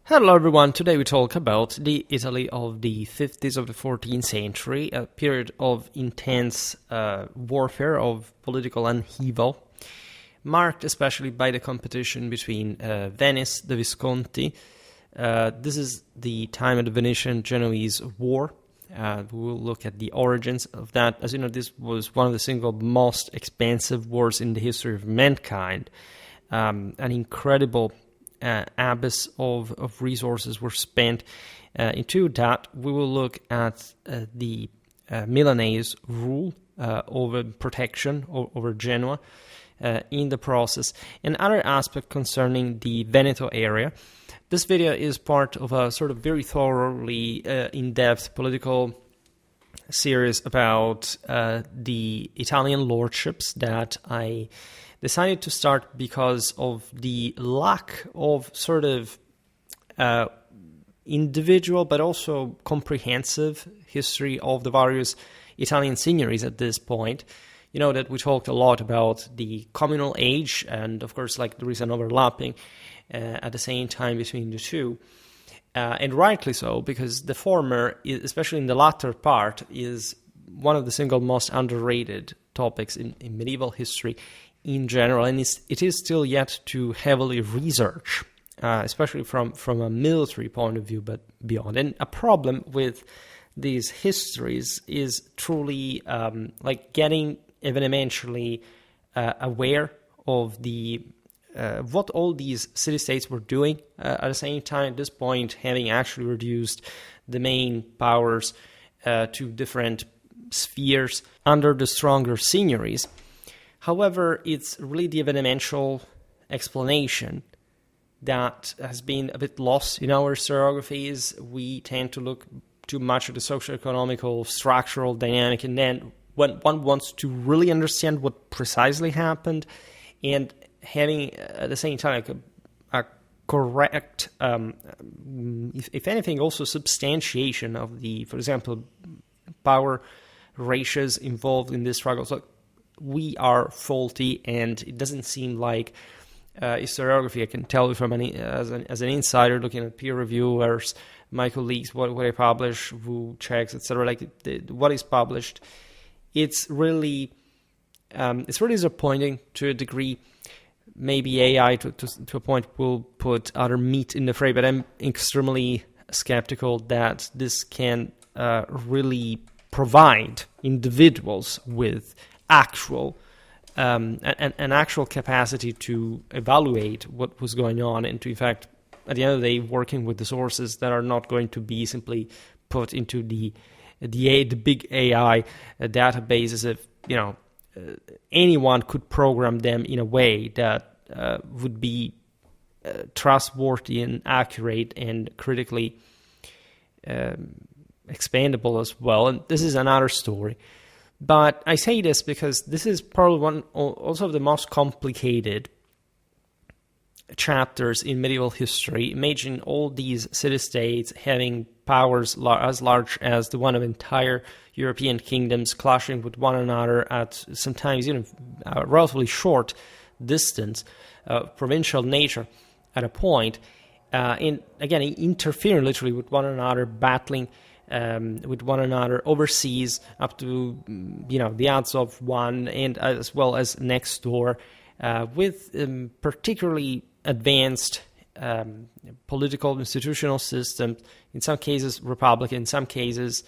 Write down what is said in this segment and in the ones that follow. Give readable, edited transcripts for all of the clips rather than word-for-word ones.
Hello everyone, today we talk about the Italy of the 50s of the 14th century, a period of intense warfare, of political upheaval, marked especially by the competition between Venice, the Visconti. This is the time of the Venetian-Genoese War. We will look at the origins of that. As you know, this was one of the single most expensive wars in the history of mankind. An incredible abyss of resources were spent into that. We will look at the Milanese rule over protection over Genoa in the process, and other aspect concerning the Veneto area. This video is part of a sort of very thoroughly in-depth political series about the Italian lordships that I decided to start because of the lack of sort of individual but also comprehensive history of the various Italian signories at this point. You know that we talked a lot about the communal age, and of course like there is an overlapping at the same time between the two. And rightly so, because the former, especially in the latter part, is one of the single most underrated topics in medieval history in general, and it is still yet to heavily research, especially from a military point of view, but beyond. And a problem with these histories is truly like getting even eventually aware of the what all these city-states were doing at the same time. At this point, having actually reduced the main powers to different spheres under the stronger signories. However, it's really the evidential explanation that has been a bit lost in our historiographies. We tend to look too much at the socio-economical, structural dynamic, and then when one wants to really understand what precisely happened, and having at the same time like a correct, if anything, also substantiation of the, for example, power ratios involved in this struggle. So we are faulty, and it doesn't seem like historiography. I can tell you from as an insider looking at peer reviewers, my colleagues, what I publish, who checks, etc. Like what is published, it's really disappointing to a degree. Maybe AI to a point will put other meat in the fray, but I'm extremely skeptical that this can really provide individuals with actual an actual capacity to evaluate what was going on, and to, in fact, at the end of the day, working with the sources that are not going to be simply put into the big AI databases. If anyone could program them in a way that would be trustworthy and accurate and critically expandable as well. And this is another story. But I say this because this is probably one also of the most complicated chapters in medieval history. Imagine all these city-states having powers as large as the one of entire European kingdoms clashing with one another at sometimes a relatively short distance, provincial nature at a point, and again interfering literally with one another, battling with one another overseas up to the odds of one, and as well as next door, with particularly advanced political institutional systems, in some cases republican, in some cases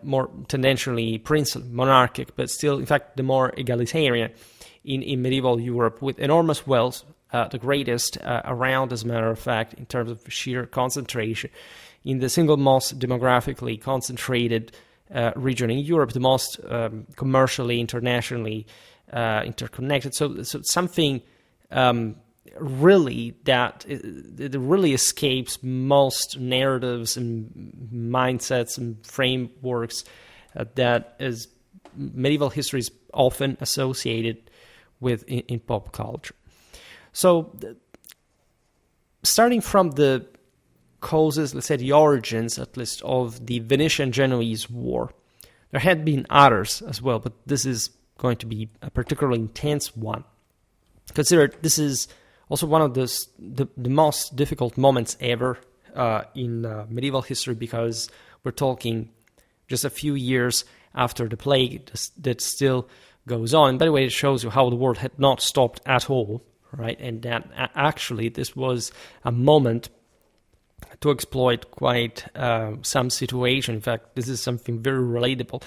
more tendentially monarchic, but still in fact the more egalitarian in medieval Europe, with enormous wealth, the greatest around, as a matter of fact, in terms of sheer concentration, in the single most demographically concentrated region in Europe, the most commercially, internationally interconnected. So something really that it really escapes most narratives and mindsets and frameworks that is medieval history is often associated with in pop culture. So starting from the causes, let's say the origins at least, of the Venetian-Genoese War, there had been others as well, but this is going to be a particularly intense one. Consider this is also one of the most difficult moments ever in medieval history, because we're talking just a few years after the plague that still goes on. By the way, it shows you how the war had not stopped at all, right? And that actually this was a moment to exploit quite some situation. In fact, this is something very relatable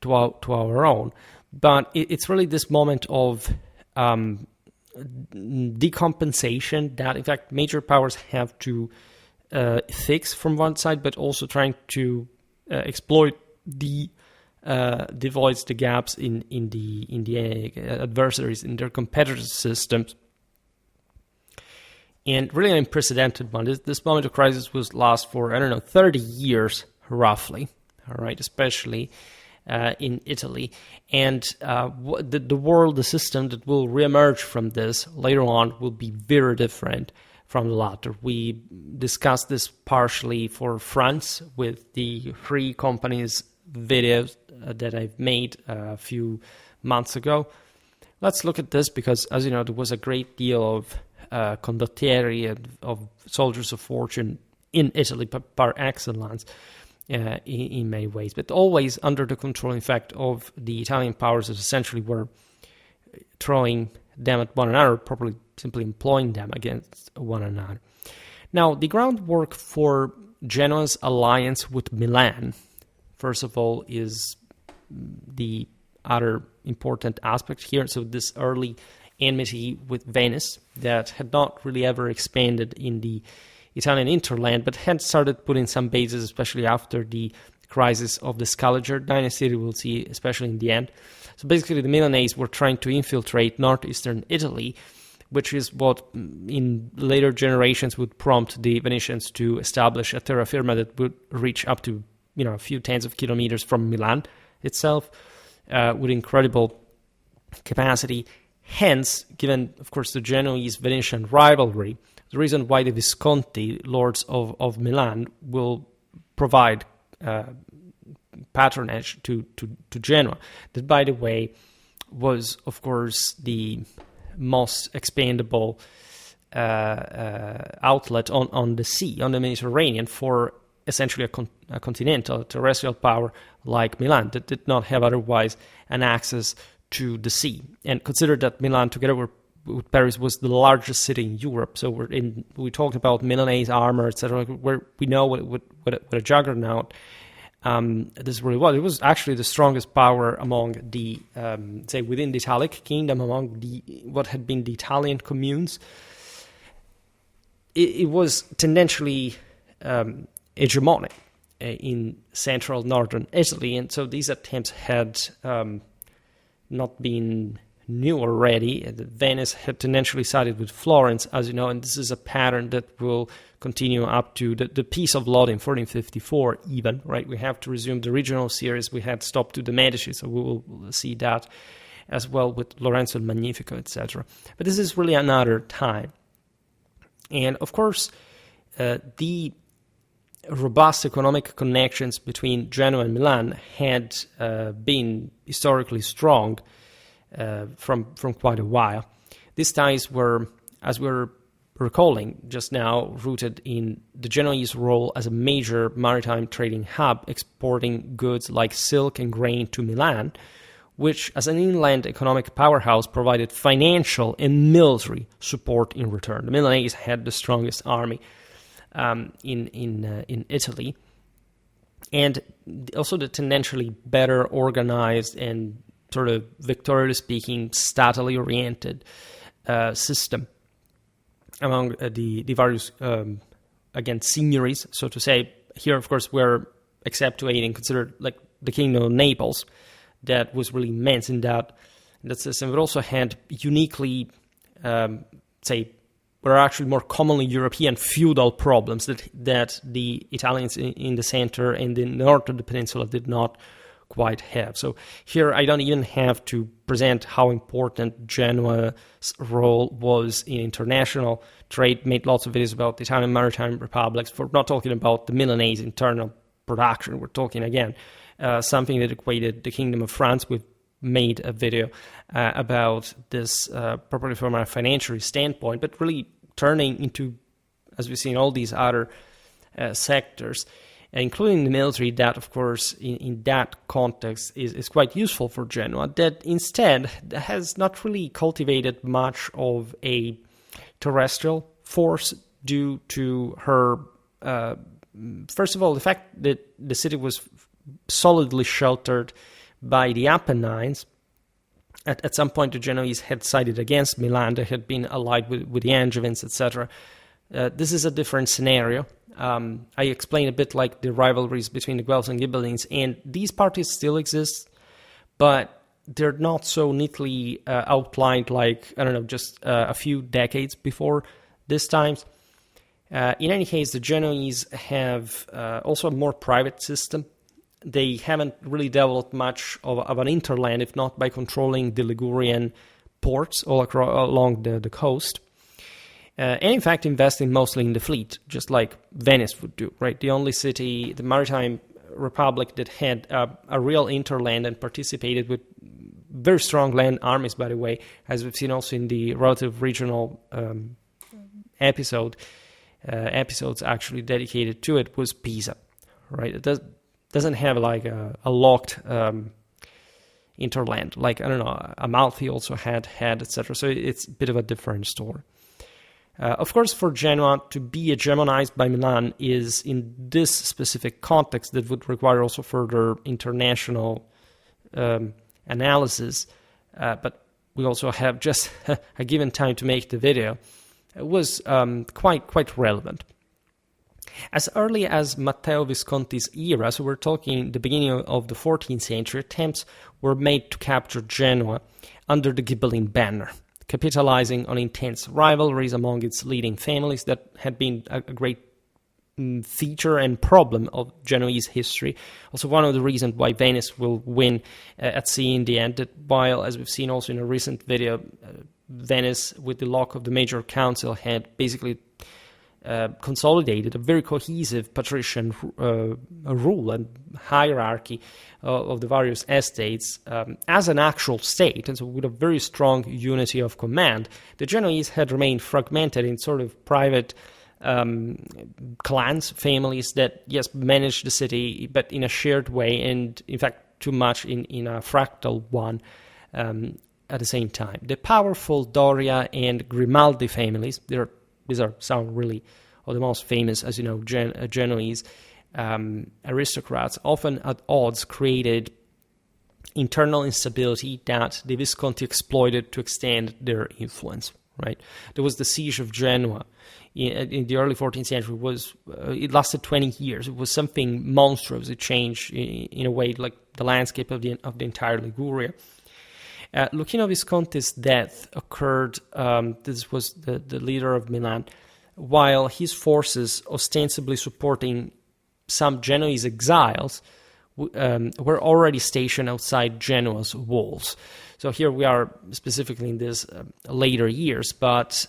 to our own. But it's really this moment of decompensation that, in fact, major powers have to fix from one side, but also trying to exploit the voids, the gaps in the adversaries, in their competitors' systems. And really an unprecedented one. This moment of crisis will last for, 30 years, roughly, all right, especially in Italy. And the world, the system that will reemerge from this later on will be very different from the latter. We discussed this partially for France with the Free Companies videos that I've made a few months ago. Let's look at this because, as you know, there was a great deal of condottieri and of soldiers of fortune in Italy par excellence in many ways, but always under the control, in fact, of the Italian powers that essentially were throwing them at one another, probably simply employing them against one another. Now, the groundwork for Genoa's alliance with Milan, first of all, is the other important aspect here. So this early enmity with Venice that had not really ever expanded in the Italian hinterland, but had started putting some bases, especially after the crisis of the Scaliger dynasty, we'll see, especially in the end. So basically, the Milanese were trying to infiltrate northeastern Italy, which is what in later generations would prompt the Venetians to establish a terra firma that would reach up to, a few tens of kilometers from Milan itself, with incredible capacity. Hence, given, of course, the Genoese-Venetian rivalry, the reason why the Visconti, lords of Milan, will provide patronage to Genoa. That, by the way, was, of course, the most expandable outlet on the sea, on the Mediterranean, for essentially a continental, terrestrial power like Milan that did not have otherwise an access to the sea. And consider that Milan, together with Paris, was the largest city in Europe. So we talked about Milanese armor, etc. Where we know what a juggernaut this really was. It was actually the strongest power among the say within the Italic kingdom, among what had been the Italian communes. It was tendentially hegemonic in central northern Italy, and so these attempts had not been new already. Venice had tendentially sided with Florence, as you know, and this is a pattern that will continue up to the Peace of Lodi in 1454 even, right? We have to resume the regional series. We had stopped to the Medici, so we will see that as well with Lorenzo il Magnifico, etc. But this is really another time. And, of course, the robust economic connections between Genoa and Milan had been historically strong from quite a while. These ties were, as we're recalling just now, rooted in the Genoese role as a major maritime trading hub, exporting goods like silk and grain to Milan, which, as an inland economic powerhouse, provided financial and military support in return. The Milanese had the strongest army in Italy, and also the tendentially better organized and sort of victorially speaking, statally oriented system among the various again signories, so to say. Here, of course, we're exceptuating and considered like the Kingdom of Naples, that was really immense in that system, but also had uniquely, were actually more commonly European feudal problems that the Italians in the center and the north of the peninsula did not quite have. So here I don't even have to present how important Genoa's role was in international trade. Made lots of videos about the Italian maritime republics, for not talking about the Milanese internal production. We're talking again something that equated the Kingdom of France. We've made a video about this properly from a financial standpoint, but really turning into, as we've seen, all these other sectors, including the military, that, of course, in that context is quite useful for Genoa, that instead has not really cultivated much of a terrestrial force due to her, first of all, the fact that the city was solidly sheltered by the Apennines. At some point, the Genoese had sided against Milan. They had been allied with the Angevins, etc. This is a different scenario. I explained a bit like the rivalries between the Guelphs and Ghibellines, and these parties still exist, but they're not so neatly outlined like, I don't know, just a few decades before this time. In any case, the Genoese have also a more private system. They haven't really developed much of an hinterland, if not by controlling the Ligurian ports all along the coast. And in fact, investing mostly in the fleet, just like Venice would do, right? The only city, the maritime republic that had a real hinterland and participated with very strong land armies, by the way, as we've seen also in the relative regional episodes actually dedicated to it, was Pisa, right? It doesn't have like a locked hinterland, like, I don't know, Amalfi also had, etc. So it's a bit of a different story. Of course, for Genoa to be hegemonized by Milan is in this specific context that would require also further international analysis. But we also have just a given time to make the video. It was quite relevant. As early as Matteo Visconti's era, so we're talking the beginning of the 14th century, attempts were made to capture Genoa under the Ghibelline banner, capitalizing on intense rivalries among its leading families that had been a great feature and problem of Genoese history. Also, one of the reasons why Venice will win at sea in the end, that while, as we've seen also in a recent video, Venice, with the lock of the Major Council, had basically consolidated a very cohesive patrician rule and hierarchy of the various estates as an actual state, and so with a very strong unity of command. The Genoese had remained fragmented in sort of private clans, families that, yes, managed the city, but in a shared way, and in fact too much in a fractal one at the same time. The powerful Doria and Grimaldi families, these are some really of the most famous, as you know, Genoese aristocrats, often at odds, created internal instability that the Visconti exploited to extend their influence. Right, there was the siege of Genoa in the early 14th century. It lasted 20 years. It was something monstrous. It changed in a way like the landscape of the entire Liguria. Lucchino Visconti's death occurred. This was the leader of Milan, while his forces, ostensibly supporting some Genoese exiles, were already stationed outside Genoa's walls. So here we are specifically in this later years, but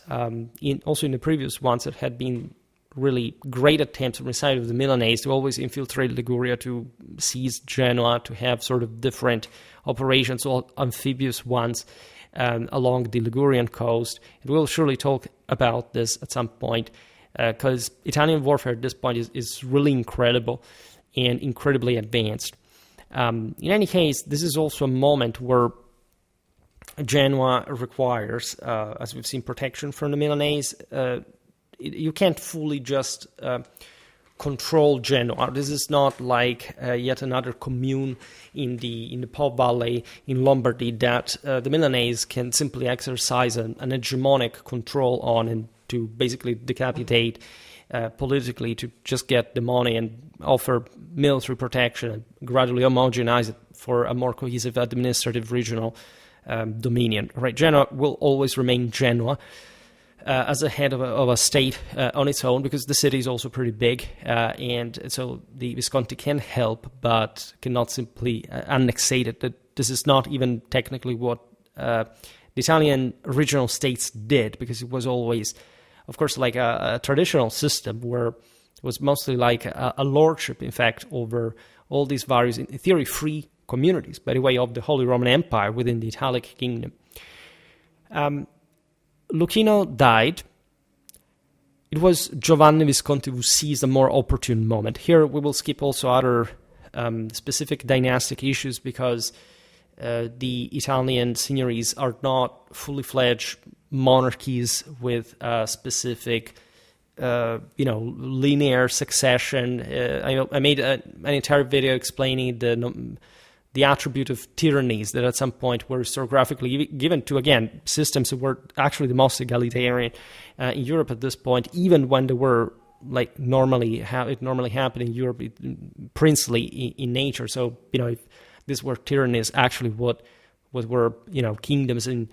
also in the previous ones, there had been really great attempts on the side of the Milanese to always infiltrate Liguria, to seize Genoa, to have sort of different operations, all amphibious ones, along the Ligurian coast. And we'll surely talk about this at some point, because Italian warfare at this point is really incredible and incredibly advanced. In any case, this is also a moment where Genoa requires, as we've seen, protection from the Milanese. You can't fully just control Genoa. This is not like yet another commune in the Po Valley in Lombardy that the Milanese can simply exercise an hegemonic control on, and to basically decapitate politically, to just get the money and offer military protection and gradually homogenize it for a more cohesive administrative regional dominion. Right, Genoa will always remain Genoa as a head of a state on its own, because the city is also pretty big, and so the Visconti can help, but cannot simply annexate it. That this is not even technically what the Italian regional states did, because it was always, of course, like a traditional system where it was mostly like a lordship, in fact, over all these various, in theory, free communities, by the way, of the Holy Roman Empire within the Italic Kingdom. Lucchino died it was Giovanni Visconti who seized a more opportune moment. Here we will skip also other specific dynastic issues because the Italian signories are not fully fledged monarchies with specific linear succession. I made an entire video explaining the attribute of tyrannies that at some point were historiographically given to, again, systems that were actually the most egalitarian in Europe at this point, even when they were like it normally happened in Europe, princely in nature. So, if these were tyrannies, actually what were, kingdoms in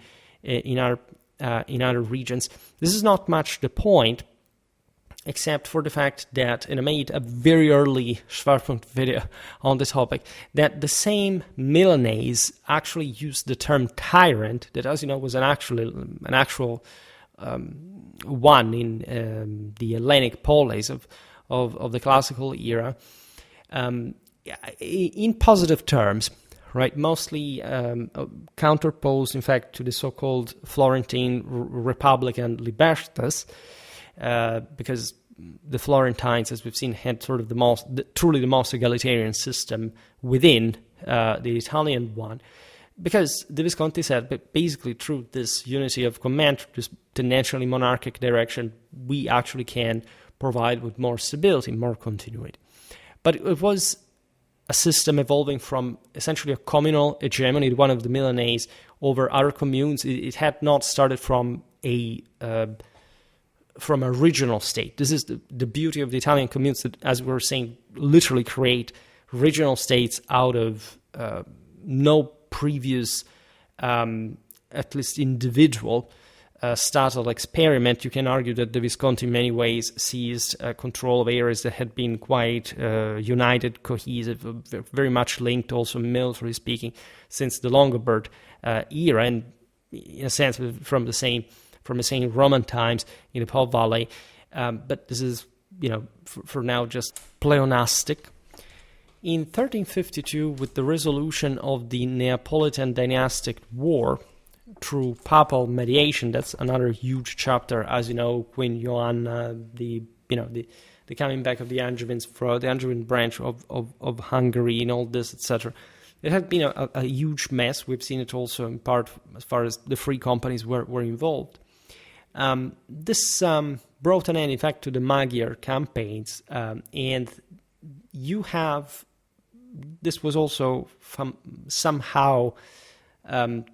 other regions. This is not much the point, except for the fact that, and I made a very early Schwerpunkt video on the topic, that the same Milanese actually used the term tyrant, that, as you know, was an actual one in the Hellenic polis of the classical era, in positive terms, right? Mostly counterposed, in fact, to the so-called Florentine Republican Libertas, because the Florentines, as we've seen, had sort of truly the most egalitarian system within the Italian one, because the Visconti said, but basically through this unity of command, this tendentially monarchic direction, we actually can provide with more stability, more continuity. But it was a system evolving from essentially a communal hegemony, one of the Milanese, over other communes. It had not started from a regional state. This is the beauty of the Italian communes, that, as we were saying, literally create regional states out of no previous, at least individual, statal experiment. You can argue that the Visconti in many ways seized control of areas that had been quite united, cohesive, very much linked also militarily speaking since the Lombard era, and in a sense from the same Roman times in the Po Valley. But this is, for now just pleonastic. In 1352, with the resolution of the Neapolitan dynastic war through papal mediation, that's another huge chapter, as you know, Queen Joanna, the coming back of the Angevins, for the Angevin branch of Hungary, and all this, etc. It had been a huge mess. We've seen it also in part as far as the free companies were involved. This brought an end, in fact, to the Magyar campaigns, and you have. This was also somehow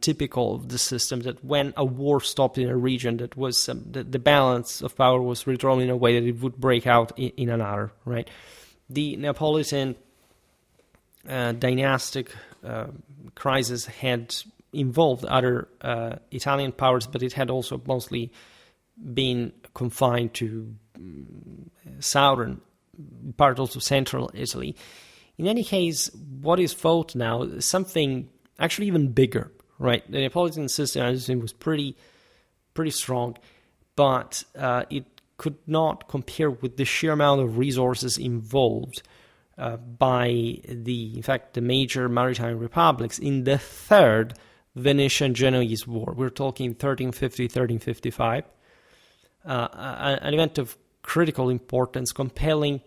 typical of the system, that when a war stopped in a region, that was the balance of power was redrawn in a way that it would break out in another. Right, the Neapolitan dynastic crisis had involved other Italian powers, but it had also mostly been confined to southern part, also central Italy. In any case, what is fought now is something actually even bigger, right? The Neapolitan system, as I was pretty strong, but it could not compare with the sheer amount of resources involved by in fact, the major maritime republics in the third Venetian-Genoese war. We're talking 1350, 1355, an event of critical importance, compelling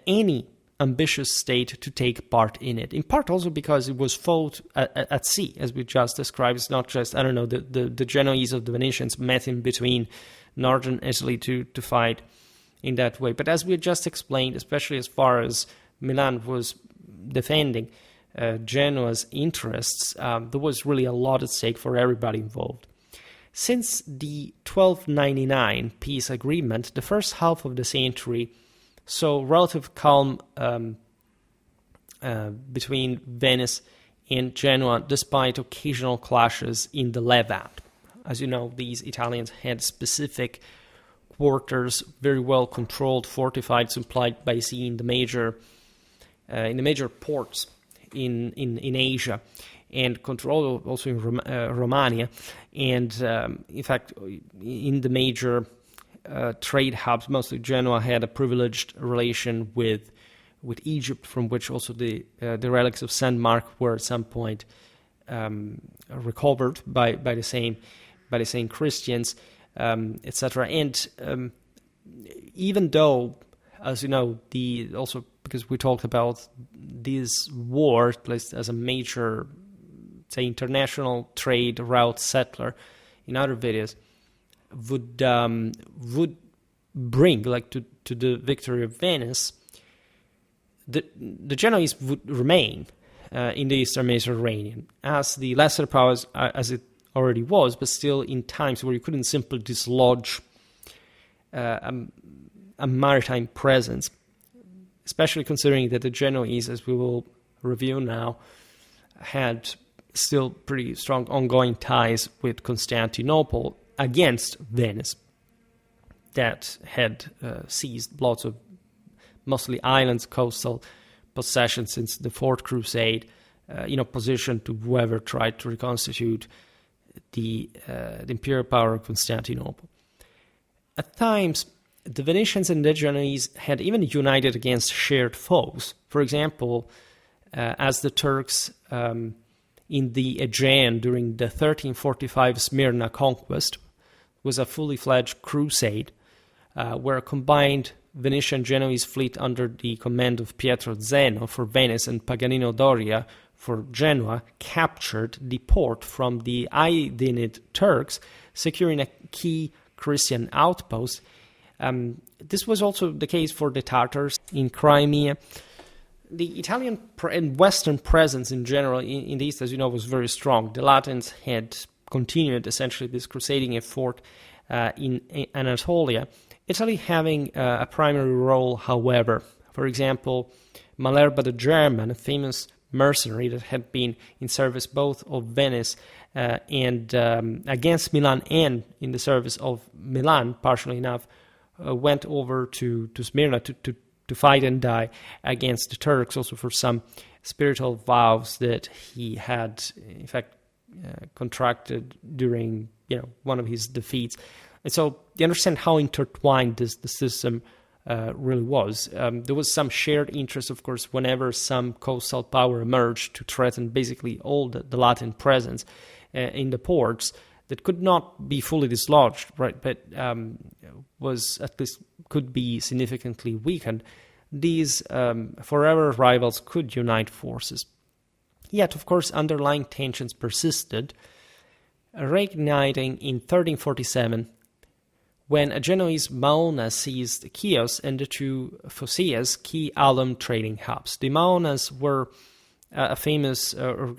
any ambitious state to take part in it. In part also because it was fought at sea, as we just described. It's not just, the Genoese of the Venetians met in between northern Italy to fight in that way. But as we just explained, especially as far as Milan was defending Genoa's interests, there was really a lot at stake for everybody involved. Since the 1299 peace agreement, the first half of the century saw relative calm between Venice and Genoa, despite occasional clashes in the Levant. As you know, these Italians had specific quarters, very well controlled, fortified, supplied by sea in the major ports in Asia, and controlled also in Romania, and in fact, in the major trade hubs. Mostly Genoa had a privileged relation with Egypt, from which also the relics of Saint Mark were at some point recovered by the same Christians, etc. And even though, as you know, also because we talked about this war as a major, say, international trade route settler in other videos, would bring to the victory of Venice, the Genoese would remain in the Eastern Mediterranean as the lesser powers, as it already was, but still in times where you couldn't simply dislodge a maritime presence, especially considering that the Genoese, as we will review now, had still pretty strong ongoing ties with Constantinople against Venice, that had seized lots of mostly islands, coastal possessions since the Fourth Crusade, in opposition to whoever tried to reconstitute the imperial power of Constantinople. At times, the Venetians and the Genoese had even united against shared foes. For example, as the Turks in the Aegean during the 1345 Smyrna conquest was a fully fledged crusade, where a combined Venetian-Genoese fleet under the command of Pietro Zeno for Venice and Paganino Doria for Genoa captured the port from the Aydinid Turks, securing a key Christian outpost. This was also the case for the Tatars in Crimea. The Italian and Western presence in general in the East, as you know, was very strong. The Latins had continued essentially this crusading effort in Anatolia. Italy having a primary role, however. For example, Malerba the German, a famous mercenary that had been in service both of Venice and against Milan and in the service of Milan, partially enough, went over to Smyrna to fight and die against the Turks, also for some spiritual vows that he had, in fact, contracted during one of his defeats. And so you understand how intertwined the system really was. There was some shared interest, of course, whenever some coastal power emerged to threaten basically all the Latin presence in the ports that could not be fully dislodged, right? But was at least could be significantly weakened. These forever rivals could unite forces. Yet, of course, underlying tensions persisted, reigniting in 1347 when a Genoese Maona seized Chios and the two Phocaeas, key alum trading hubs. The Maonas were a famous famous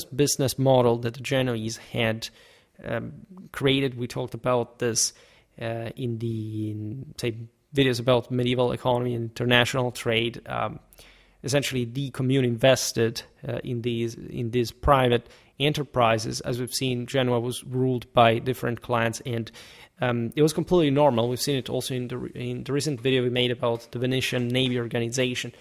business model that the Genoese had created. We talked about this in videos about medieval economy and international trade. Essentially, the commune invested in these private enterprises. As we've seen, Genoa was ruled by different clans, and it was completely normal. We've seen it also in the recent video we made about the Venetian Navy organization.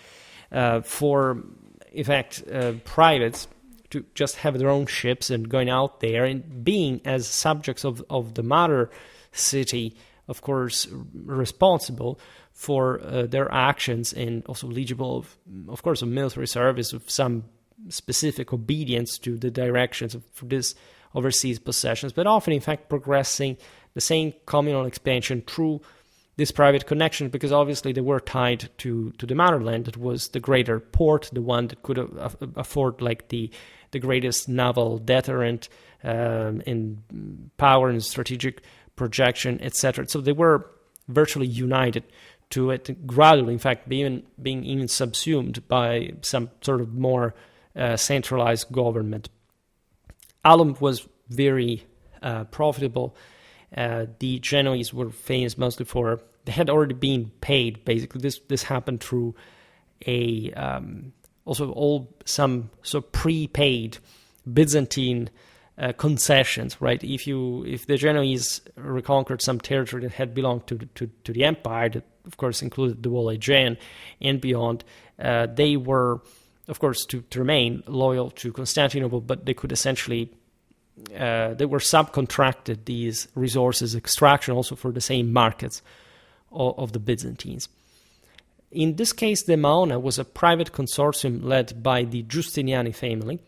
For, in fact, privates to just have their own ships and going out there and being as subjects of the mother city, of course, responsible for their actions and also eligible, of course, of military service, of some specific obedience to the directions of this overseas possessions, but often, in fact, progressing the same communal expansion through this private connection, because obviously they were tied to the motherland that was the greater port, the one that could afford like the greatest naval deterrent in power and strategic projection, etc. So they were virtually united to it, gradually, in fact, being even subsumed by some sort of more centralized government. Alum was very profitable. The Genoese were famous mostly for, they had already been paid, basically. This happened through some prepaid Byzantine concessions, right? If the Genoese reconquered some territory that had belonged to the empire, that of course included the whole Aegean and beyond, they were, of course, to remain loyal to Constantinople, but they could essentially, they were subcontracted these resources extraction also for the same markets of the Byzantines. In this case, the Maona was a private consortium led by the Giustiniani family,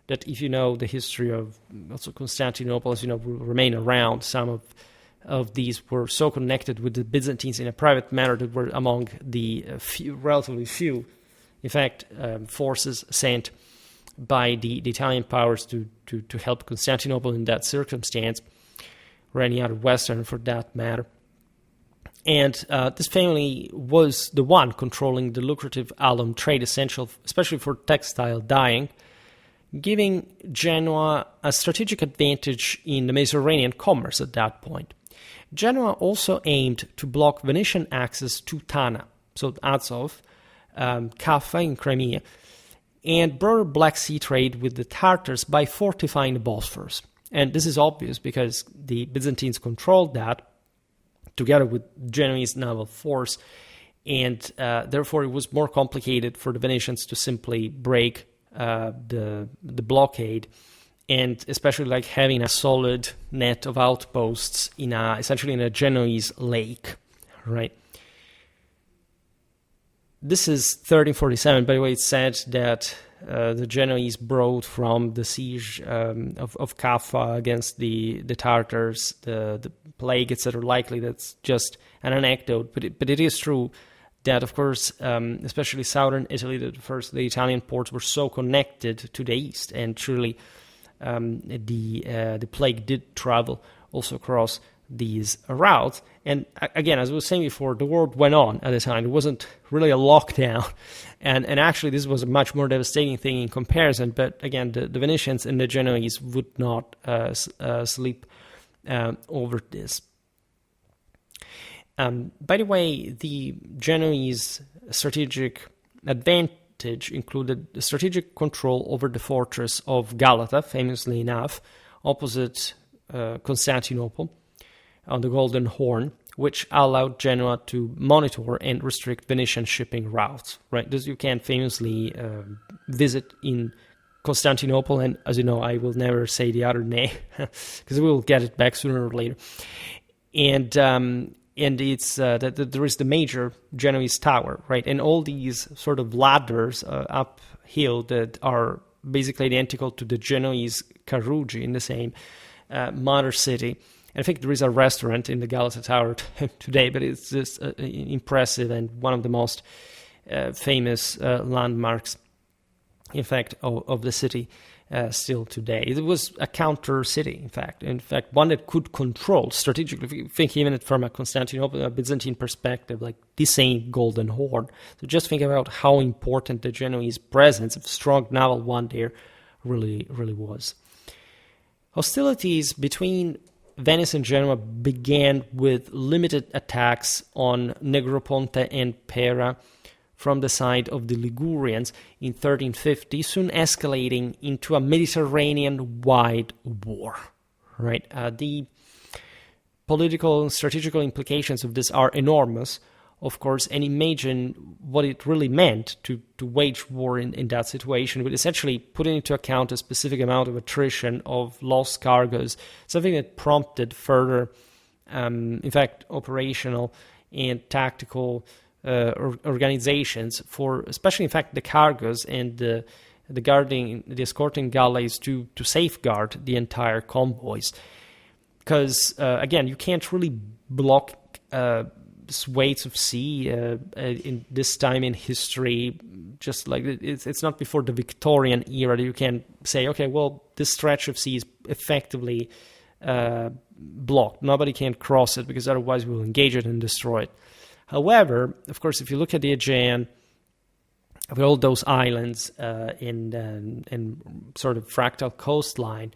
that, if you know the history of also Constantinople, as you know, will remain around. Some of of these were so connected with the Byzantines in a private manner that were among the relatively few, in fact, forces sent by the Italian powers to help Constantinople in that circumstance, or any other Western for that matter. And this family was the one controlling the lucrative alum trade, essential especially for textile dyeing, giving Genoa a strategic advantage in the Mediterranean commerce at that point. Genoa also aimed to block Venetian access to Tana, so Azov, Kaffa in Crimea, and broader Black Sea trade with the Tartars by fortifying the Bosphorus. And this is obvious because the Byzantines controlled that, together with Genoese naval force, and therefore it was more complicated for the Venetians to simply break the blockade, and especially like having a solid net of outposts essentially in a Genoese lake, right? This is 1347. By the way, it's said that the Genoese brought from the siege of Kaffa against the Tartars, the plague, etc. Likely that's just an anecdote, but it is true that, of course, especially southern Italy, the Italian ports were so connected to the east, and truly the plague did travel also across these routes. And again, as I was saying before, the war went on at the time. It wasn't really a lockdown, and actually this was a much more devastating thing in comparison. But again, the Venetians and the Genoese would not sleep over this. By the way, the Genoese strategic advantage included the strategic control over the fortress of Galata, famously enough, opposite Constantinople, on the Golden Horn, which allowed Genoa to monitor and restrict Venetian shipping routes. Right, this you can famously visit in Constantinople, and as you know, I will never say the other name because we will get it back sooner or later. And it's that there is the major Genoese tower, right, and all these sort of ladders uphill that are basically identical to the Genoese Caruggi in the same mother city. And I think there is a restaurant in the Galata Tower today, but it's just impressive and one of the most famous landmarks, in fact, of the city still today. It was a counter city, in fact, one that could control strategically. If you think even from a Constantinople, a Byzantine perspective, like this ain't Golden Horn. So just think about how important the Genoese presence, a strong naval one there, really was. Hostilities between Venice and Genoa began with limited attacks on Negroponte and Pera from the side of the Ligurians in 1350, soon escalating into a Mediterranean-wide war. Right, the political and strategical implications of this are enormous, of course, and imagine what it really meant to wage war in that situation, with essentially putting into account a specific amount of attrition of lost cargoes, something that prompted further, in fact, operational and tactical organizations for, especially, in fact, the cargoes and the escorting galleys to safeguard the entire convoys. Because, again, you can't really block swathes of sea in this time in history, just like it's not before the Victorian era that you can say, okay, well, this stretch of sea is effectively blocked. Nobody can cross it because otherwise we'll engage it and destroy it. However, of course, if you look at the Aegean, with all those islands and sort of fractal coastline,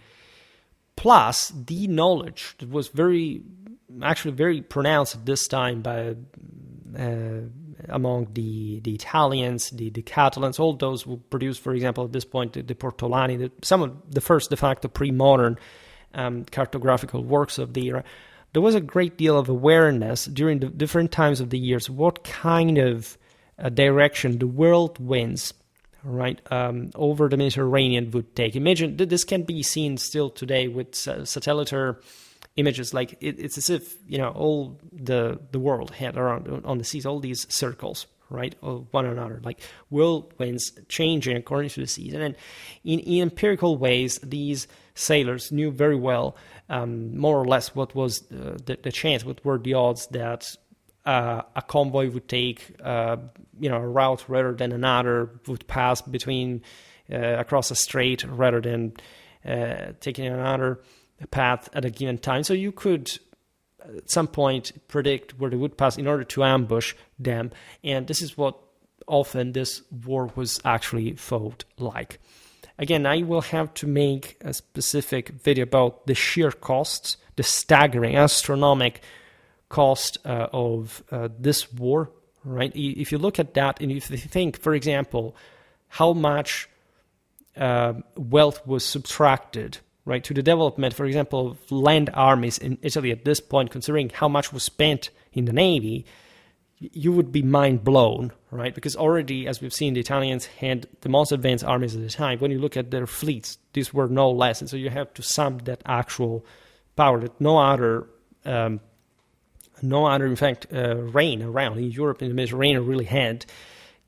plus the knowledge that was very pronounced at this time by among the Italians, the Catalans, all those who produced, for example, at this point, the Portolani, some of the first de facto pre-modern cartographical works of the era. There was a great deal of awareness during the different times of the years what kind of direction the world winds, right, over the Mediterranean would take. Imagine that this can be seen still today with satellitar images. Like it's as if all the world had around on the seas, all these circles, right, of one another, like whirlwinds changing according to the season. And in empirical ways, these sailors knew very well, more or less, what was the chance, what were the odds that a convoy would take, a route rather than another, would pass between across a strait rather than taking another path at a given time. So you could at some point predict where they would pass in order to ambush them. And this is what often this war was actually fought like. Again, I will have to make a specific video about the sheer costs, the staggering, astronomical cost of this war, right? If you look at that and if you think, for example, how much wealth was subtracted, right, to the development, for example, of land armies in Italy at this point, considering how much was spent in the navy, you would be mind blown, right? Because already, as we've seen, the Italians had the most advanced armies at the time. When you look at their fleets, these were no less, and so you have to sum that actual power that no other, in fact, reign around in Europe in the Mediterranean really had.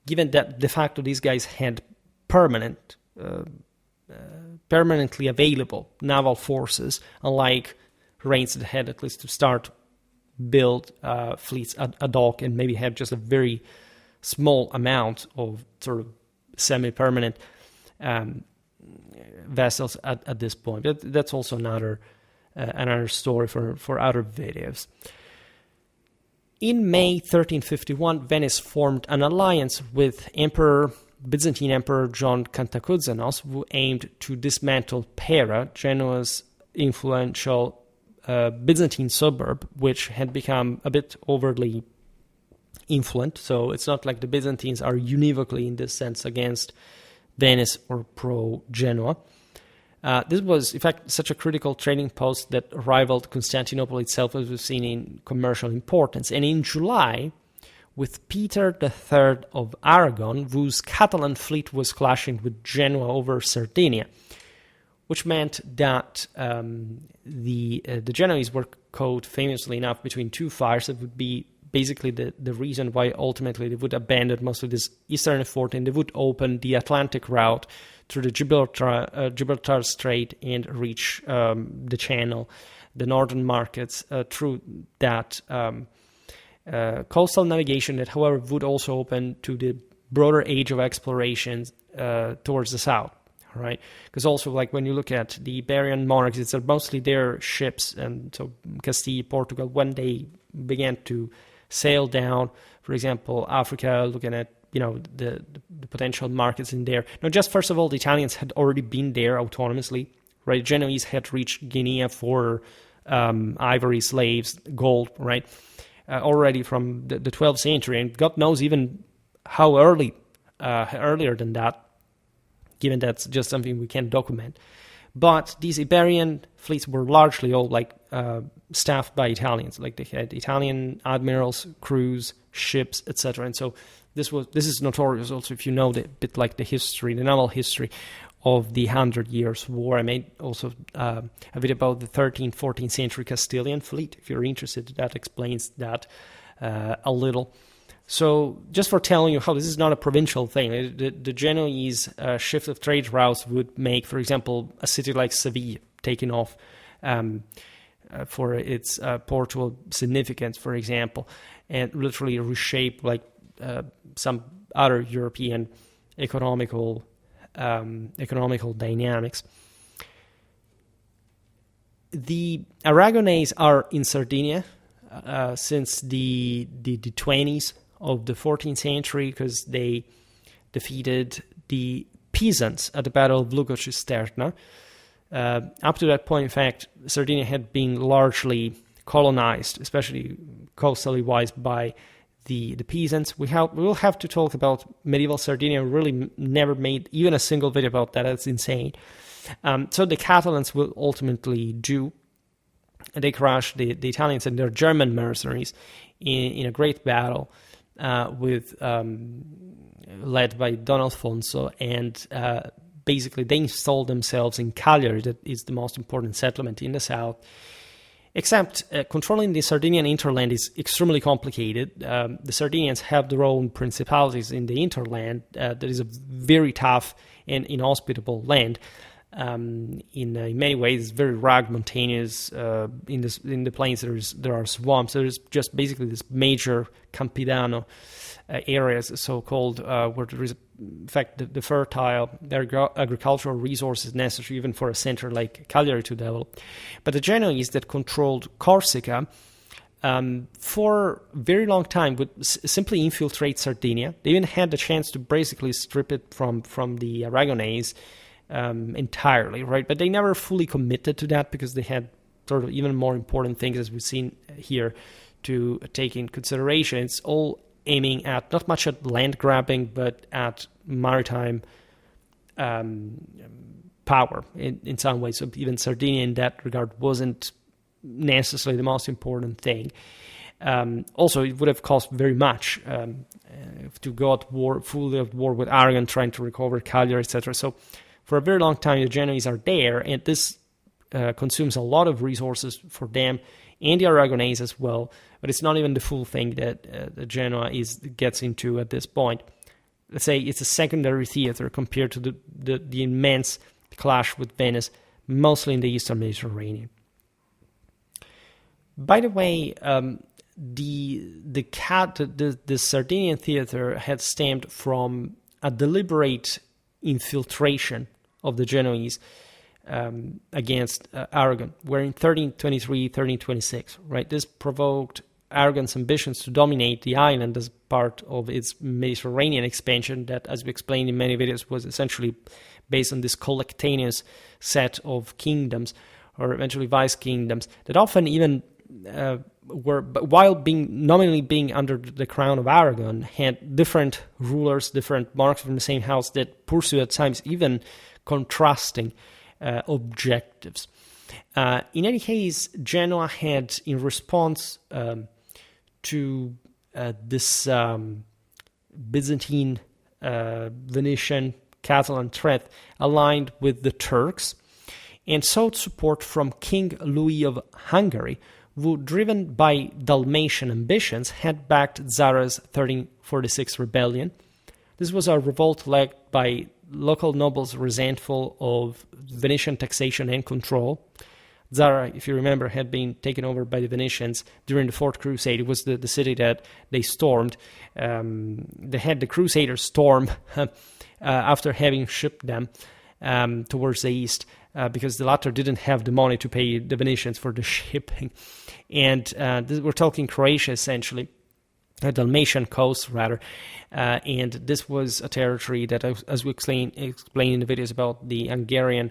Given that de facto these guys had permanently available naval forces, unlike reigns that had at least to start build fleets ad hoc and maybe have just a very small amount of sort of semi-permanent vessels at this point. That's also another story for other videos. In May 1351, Venice formed an alliance with Byzantine Emperor John Cantacuzene, who aimed to dismantle Pera, Genoa's influential Byzantine suburb, which had become a bit overly influent. So it's not like the Byzantines are univocally in this sense against Venice or pro-Genoa. This was, in fact, such a critical trading post that rivaled Constantinople itself, as we've seen, in commercial importance. And in July, with Peter III of Aragon, whose Catalan fleet was clashing with Genoa over Sardinia, which meant that the Genoese were caught, famously enough, between two fires. That would be basically the reason why ultimately they would abandon most of this eastern effort, and they would open the Atlantic route through the Gibraltar Strait and reach the Channel, the northern markets, through that coastal navigation that, however, would also open to the broader age of exploration towards the south, right? Because also, like, when you look at the Iberian monarchs, it's mostly their ships, and so Castile, Portugal, when they began to sail down, for example, Africa, looking at the potential markets in there. Now, just first of all, the Italians had already been there autonomously, right? Genoese had reached Guinea for ivory, slaves, gold, right? Already from the 12th century, and God knows even how earlier than that, given that's just something we can't document. But these Iberian fleets were largely all staffed by Italians. Like, they had Italian admirals, crews, ships, etc. And so this is notorious also if you know the naval history of the 100 Years' War. I made also a video about the 13th, 14th century Castilian fleet. If you're interested, that explains that a little. So just for telling you how this is not a provincial thing, the Genoese shift of trade routes would make, for example, a city like Seville taking off for its portual significance, for example, and literally reshape some other European economical dynamics. The Aragonese are in Sardinia since the 20s of the 14th century, because they defeated the Pisans at the Battle of Lugo Cisterna. Up to that point, in fact, Sardinia had been largely colonized, especially coastally wise, by the Pisans. We will have to talk about medieval Sardinia. We really never made even a single video about that. That's insane. So the Catalans will ultimately do. They crush the Italians and their German mercenaries in a great battle led by Don Alfonso, and basically they installed themselves in Cagliari, that is the most important settlement in the south. Except controlling the Sardinian hinterland is extremely complicated. The Sardinians have their own principalities in the hinterland. That is a very tough and inhospitable land. In many ways, very rugged, mountainous. In the plains, there are swamps. There's just basically this major Campidano areas, so-called, where there is, in fact, the fertile agricultural resources necessary even for a center like Cagliari to develop. But the Genoese that controlled Corsica for a very long time would simply infiltrate Sardinia. They even had the chance to basically strip it from the Aragonese entirely, right? But they never fully committed to that because they had sort of even more important things, as we've seen here, to take in consideration. It's all aiming at not much at land grabbing, but at maritime power in some ways. So even Sardinia in that regard wasn't necessarily the most important thing. Also, it would have cost very much to go fully at war with Aragon, trying to recover Cagliari, etc. So for a very long time, the Genoese are there, and this consumes a lot of resources for them and the Aragonese as well. But it's not even the full thing that Genoa gets into at this point. Let's say it's a secondary theater compared to the immense clash with Venice, mostly in the Eastern Mediterranean. By the way, the Sardinian theater had stemmed from a deliberate infiltration of the Genoese against Aragon, where in 1323, 1326, right, this provoked Aragon's ambitions to dominate the island as part of its Mediterranean expansion that, as we explained in many videos, was essentially based on this collectaneous set of kingdoms, or eventually vice-kingdoms, that often even were, while nominally being under the crown of Aragon, had different rulers, different monarchs from the same house that pursued at times even contrasting objectives. In any case, Genoa had, in response to this Byzantine, Venetian, Catalan threat, aligned with the Turks and sought support from King Louis of Hungary, who, driven by Dalmatian ambitions, had backed Zara's 1346 rebellion. This was a revolt led by local nobles resentful of Venetian taxation and control. Zara, if you remember, had been taken over by the Venetians during the Fourth Crusade. It was the city that they stormed. They had the Crusaders storm after having shipped them towards the east, because the latter didn't have the money to pay the Venetians for the shipping. And we're talking Croatia, essentially, a Dalmatian coast, rather. And this was a territory that, as we explained in the videos about the Hungarian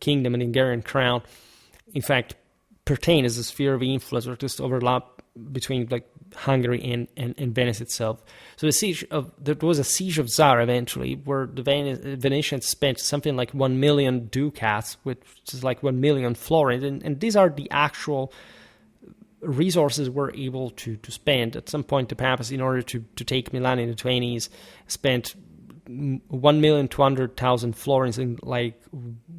kingdom and Hungarian crown, in fact, pertain as a sphere of influence, or just overlap between like Hungary and Venice itself. So there was a siege of Zara eventually, where the Venetians spent something like 1 million ducats, which is like 1 million florins, and these are the actual resources we're able to spend. At some point, the papacy, in order to take Milan in the 20s, spent 1,200,000 florins in like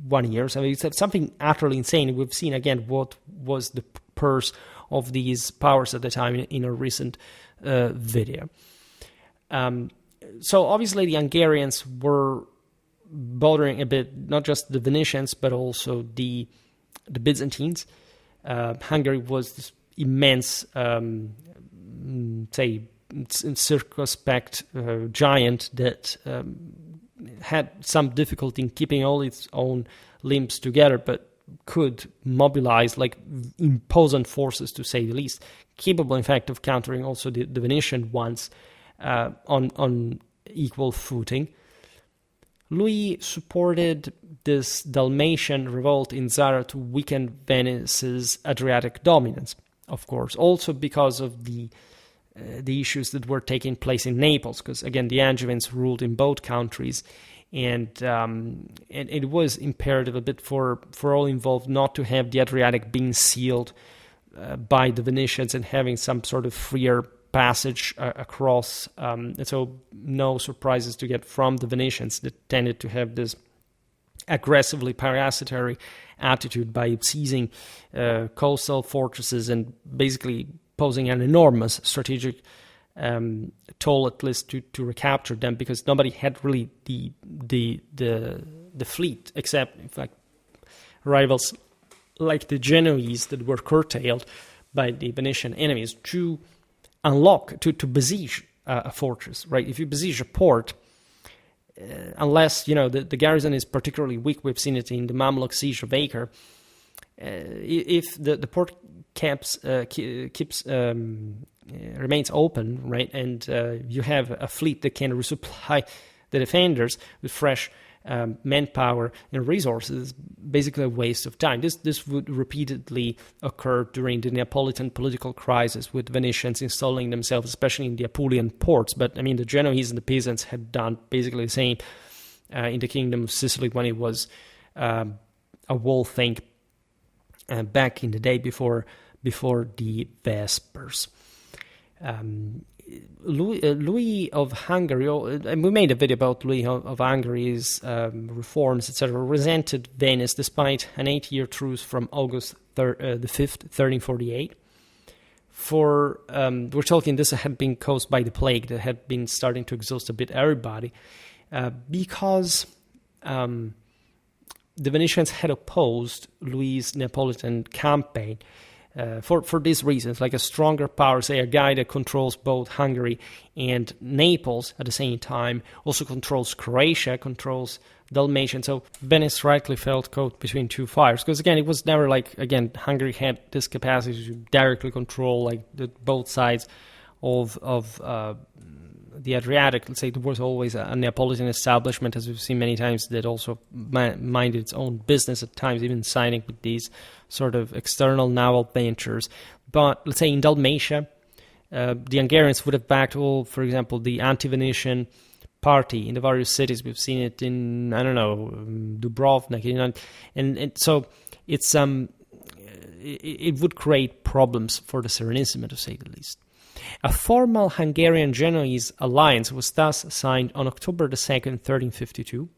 1 year. So I mean, it's something utterly insane. We've seen again what was the purse of these powers at the time in a recent video. So obviously the Hungarians were bothering a bit, not just the Venetians, but also the Byzantines. Hungary was this immense, circumspect giant that had some difficulty in keeping all its own limbs together, but could mobilize like imposing forces, to say the least, capable in fact of countering also the Venetian ones on equal footing. Louis supported this Dalmatian revolt in Zara to weaken Venice's Adriatic dominance, of course, also because of the issues that were taking place in Naples, because again the Angevins ruled in both countries, and it was imperative a bit for all involved not to have the Adriatic being sealed by the Venetians and having some sort of freer passage across, and so no surprises to get from the Venetians that tended to have this aggressively parasitary attitude by seizing coastal fortresses and basically posing an enormous strategic toll, at least to recapture them, because nobody had really the fleet except in fact rivals like the Genoese that were curtailed by the Venetian enemies to unlock, to besiege a fortress, right? If you besiege a port, unless, the garrison is particularly weak, we've seen it in the Mamluk siege of Acre, if the port remains open, right, and you have a fleet that can resupply the defenders with fresh manpower and resources, basically a waste of time. This would repeatedly occur during the Neapolitan political crisis, with Venetians installing themselves, especially in the Apulian ports. But I mean, the Genoese and the Pisans had done basically the same in the Kingdom of Sicily when it was a whole thing back in the day before the Vespers. Louis of Hungary, and we made a video about Louis of Hungary's reforms, etc., resented Venice despite an 8-year truce from August the 5th, 1348. We're talking this had been caused by the plague that had been starting to exhaust a bit everybody, because the Venetians had opposed Louis' Neapolitan campaign. For these reasons, like a stronger power, say a guy that controls both Hungary and Naples at the same time, also controls Croatia, controls Dalmatia. So Venice rightly felt caught between two fires, because again, it was never like, again, Hungary had this capacity to directly control like both sides of the Adriatic. Let's say there was always a Neapolitan establishment, as we've seen many times, that also minded its own business at times, even siding with these sort of external naval ventures. But let's say in Dalmatia, the Hungarians would have backed for example, the anti-Venetian party in the various cities. We've seen it in, Dubrovnik, and so it's it would create problems for the Serenissima, to say the least. A formal Hungarian-Genoese alliance was thus signed on October 2nd, 1352,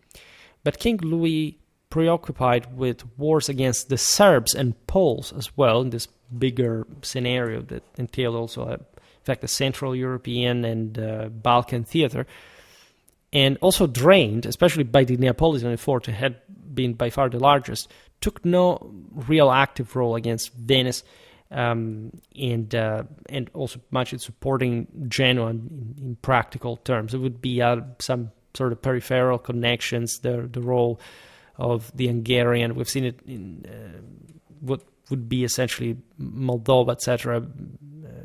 but King Louis, preoccupied with wars against the Serbs and Poles as well, in this bigger scenario that entailed also, in fact, a Central European and Balkan theater, and also drained, especially by the Neapolitan effort that had been by far the largest, took no real active role against Venice, and also much in supporting Genoa in practical terms. It would be some sort of peripheral connections, the role of the Hungarian. We've seen it in what would be essentially Moldova, etc.,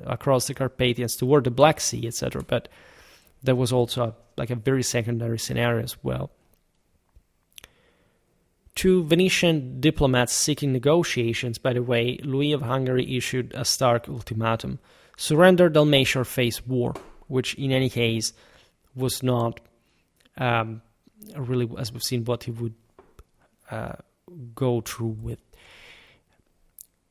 across the Carpathians toward the Black Sea, etc. But there was also a very secondary scenario as well. To Venetian diplomats seeking negotiations, by the way, Louis of Hungary issued a stark ultimatum: surrender Dalmatia or face war, which in any case was not really, as we've seen, what he would go through with.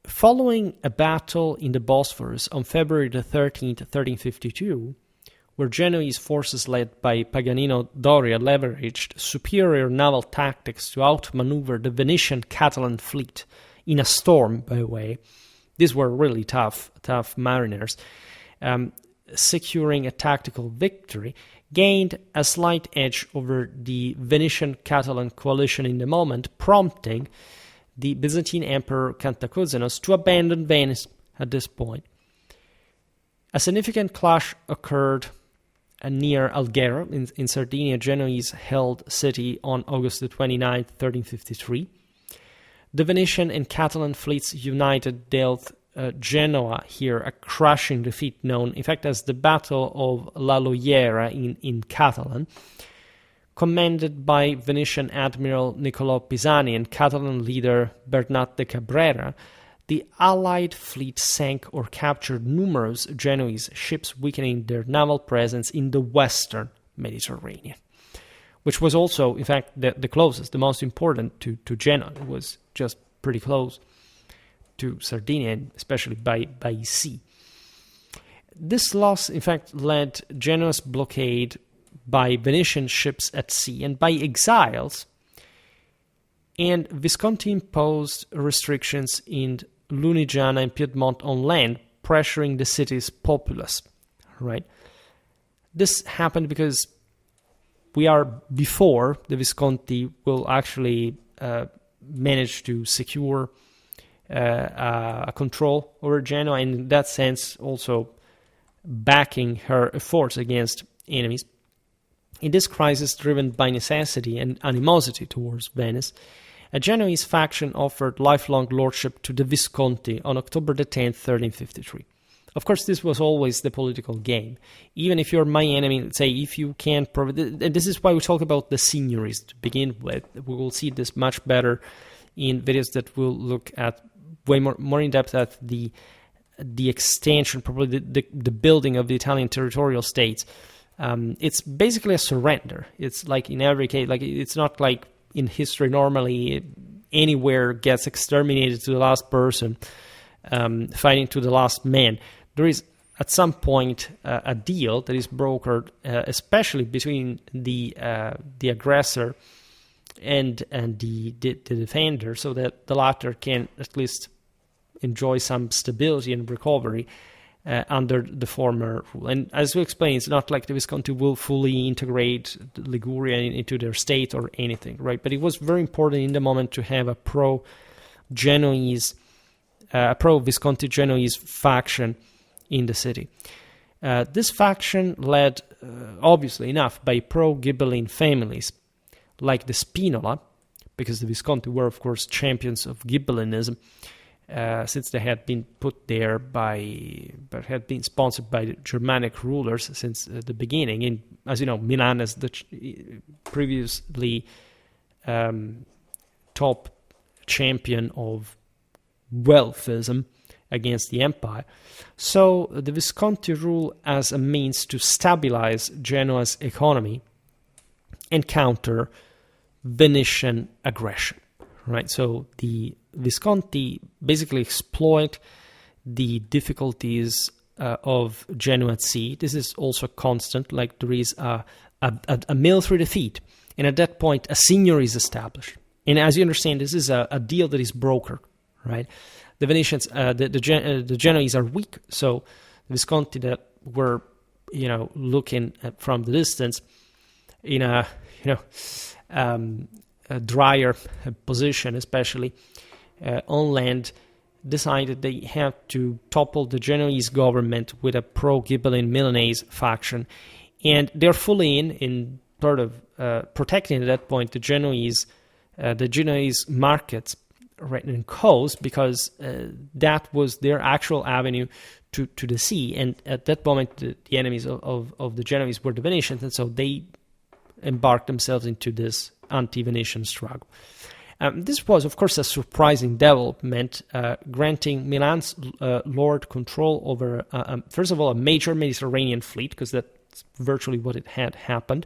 Following a battle in the Bosphorus on February the 13th, 1352, where Genoese forces led by Paganino Doria leveraged superior naval tactics to outmaneuver the Venetian Catalan fleet in a storm, by the way. These were really tough mariners. Securing a tactical victory, gained a slight edge over the Venetian-Catalan coalition in the moment, prompting the Byzantine Emperor Cantacuzenos to abandon Venice at this point. A significant clash occurred near Alghero in Sardinia, Genoese-held city, on August the 29th, 1353. The Venetian and Catalan fleets united dealt Genoa here a crushing defeat known, in fact, as the Battle of La Loiera in Catalan. Commanded by Venetian Admiral Niccolò Pisani and Catalan leader Bernat de Cabrera, the Allied fleet sank or captured numerous Genoese ships, weakening their naval presence in the western Mediterranean, which was also, in fact, the closest, the most important to Genoa. It was just pretty close to Sardinia, especially by sea. This loss, in fact, led Genoa's blockade by Venetian ships at sea and by exiles And Visconti imposed restrictions in Lunigiana and Piedmont on land, pressuring the city's populace, right? This happened because we are before the Visconti will actually manage to secure a control over Genoa, and in that sense also backing her efforts against enemies. In this crisis driven by necessity and animosity towards Venice, a Genoese faction offered lifelong lordship to the Visconti on October the 10th, 1353. Of course, this was always the political game. Even if you're my enemy, let's say, if you can't provide... And this is why we talk about the signories to begin with. We will see this much better in videos that will look at way more in depth at the extension, probably the building of the Italian territorial states. It's basically a surrender. It's like in every case, like it's not like in history normally anywhere gets exterminated to the last person, fighting to the last man. There is at some point a deal that is brokered, especially between the aggressor and the defender, so that the latter can at least enjoy some stability and recovery under the former rule. And as we explained, it's not like the Visconti will fully integrate Liguria into their state or anything, right? But it was very important in the moment to have a pro-Genoese, pro-Visconti Genoese faction in the city. This faction led, obviously enough, by pro-Ghibelline families like the Spinola, because the Visconti were, of course, champions of Ghibellinism, since they had been put there but had been sponsored by the Germanic rulers since the beginning. And as you know, Milan is the previously top champion of wealthism against the empire. So the Visconti rule as a means to stabilize Genoa's economy and counter Venetian aggression, right? So the Visconti basically exploit the difficulties of Genoa at sea. This is also constant, like there is a military defeat, and at that point a signory is established. And as you understand, this is a deal that is brokered, right? The Venetians, the Genoese are weak, so the Visconti that were, looking at from the distance in a drier position, especially on land, decided they have to topple the Genoese government with a pro-Ghibelline Milanese faction, and they're fully in part of protecting at that point the Genoese markets right in coast, because that was their actual avenue to the sea, and at that moment the enemies of the Genoese were the Venetians, and so they embarked themselves into this anti-Venetian struggle. This was, of course, a surprising development, granting Milan's lord control over, first of all, a major Mediterranean fleet, because that's virtually what it had happened,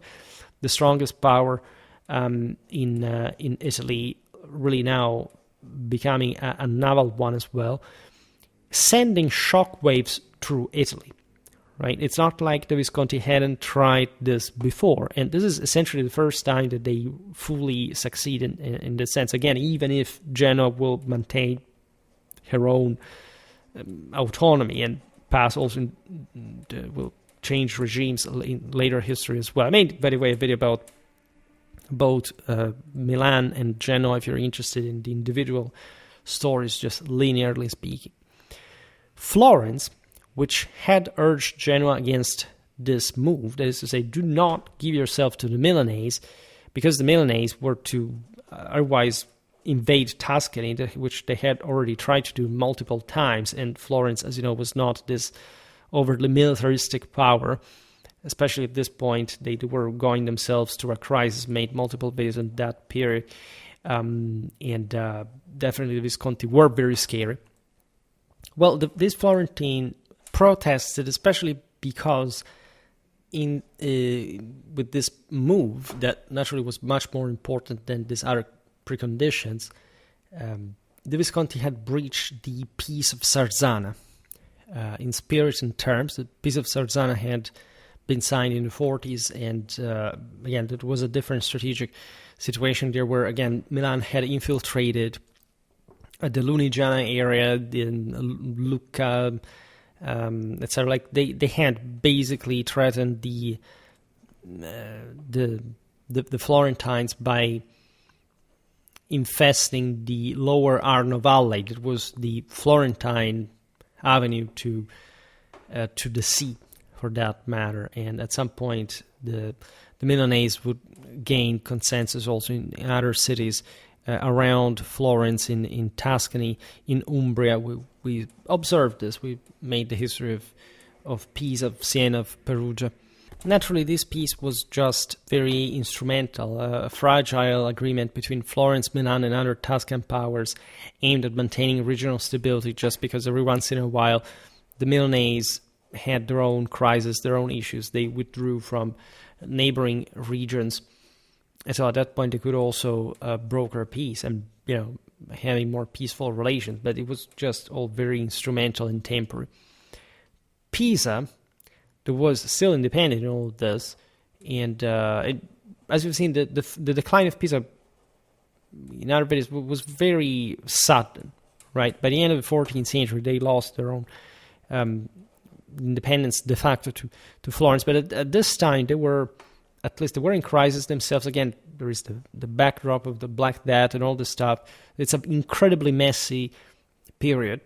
the strongest power in Italy, really now becoming a naval one as well, sending shockwaves through Italy. Right? It's not like the Visconti hadn't tried this before, and this is essentially the first time that they fully succeed in this sense. Again, even if Genoa will maintain her own autonomy and pass also will change regimes in later history as well. I made, by the way, a video about both Milan and Genoa if you're interested in the individual stories, just linearly speaking. Florence, which had urged Genoa against this move, that is to say, do not give yourself to the Milanese, because the Milanese were to otherwise invade Tuscany, which they had already tried to do multiple times, and Florence, as you know, was not this overtly militaristic power. Especially at this point, they were going themselves through a crisis, made multiple videos in that period, and definitely the Visconti were very scary. Well, this Florentine protested, especially because with this move that naturally was much more important than these other preconditions, the Visconti had breached the Peace of Sarzana. In spirit and terms, the Peace of Sarzana had been signed in the 40s, and again, that was a different strategic situation there, where again Milan had infiltrated the Lunigiana area, in Lucca, etc. Like they had basically threatened the Florentines by infesting the lower Arno Valley. That was the Florentine avenue to the sea, for that matter. And at some point, the Milanese would gain consensus also in other cities around Florence, in Tuscany, in Umbria. We observed this. We made the history of Pisa, of Siena, of Perugia. Naturally, this peace was just very instrumental, a fragile agreement between Florence, Milan, and other Tuscan powers aimed at maintaining regional stability, just because every once in a while the Milanese had their own crises, their own issues. They withdrew from neighboring regions. And so at that point they could also broker peace and, having more peaceful relations. But it was just all very instrumental and temporary. Pisa, that was still independent in all of this, and as we've seen, the decline of Pisa in other videos was very sudden, right? By the end of the 14th century, they lost their own independence de facto to Florence. But at this time, they were in crisis themselves. Again, there is the backdrop of the Black Death and all this stuff. It's an incredibly messy period.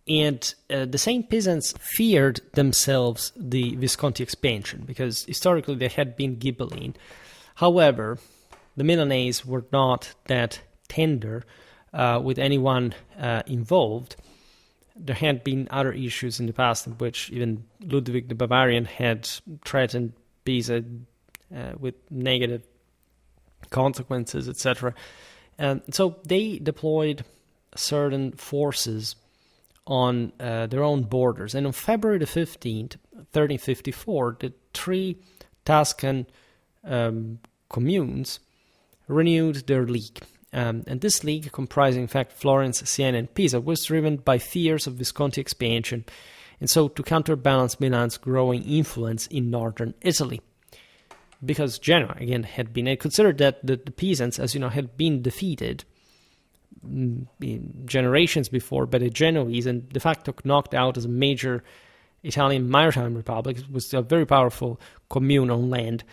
And the same peasants feared themselves the Visconti expansion, because historically they had been Ghibelline. However, the Milanese were not that tender with anyone involved. There had been other issues in the past in which even Ludwig the Bavarian had threatened Pisa with negative consequences, etc. And so they deployed certain forces on their own borders. And on February the 15th, 1354, the three Tuscan communes renewed their league. And this league, comprising, in fact, Florence, Siena, and Pisa, was driven by fears of Visconti expansion, and so to counterbalance Milan's growing influence in northern Italy. Because Genoa, again, had been considered that the peasants, as you know, had been defeated generations before by the Genoese and de facto knocked out as a major Italian maritime republic. It was a very powerful commune on land.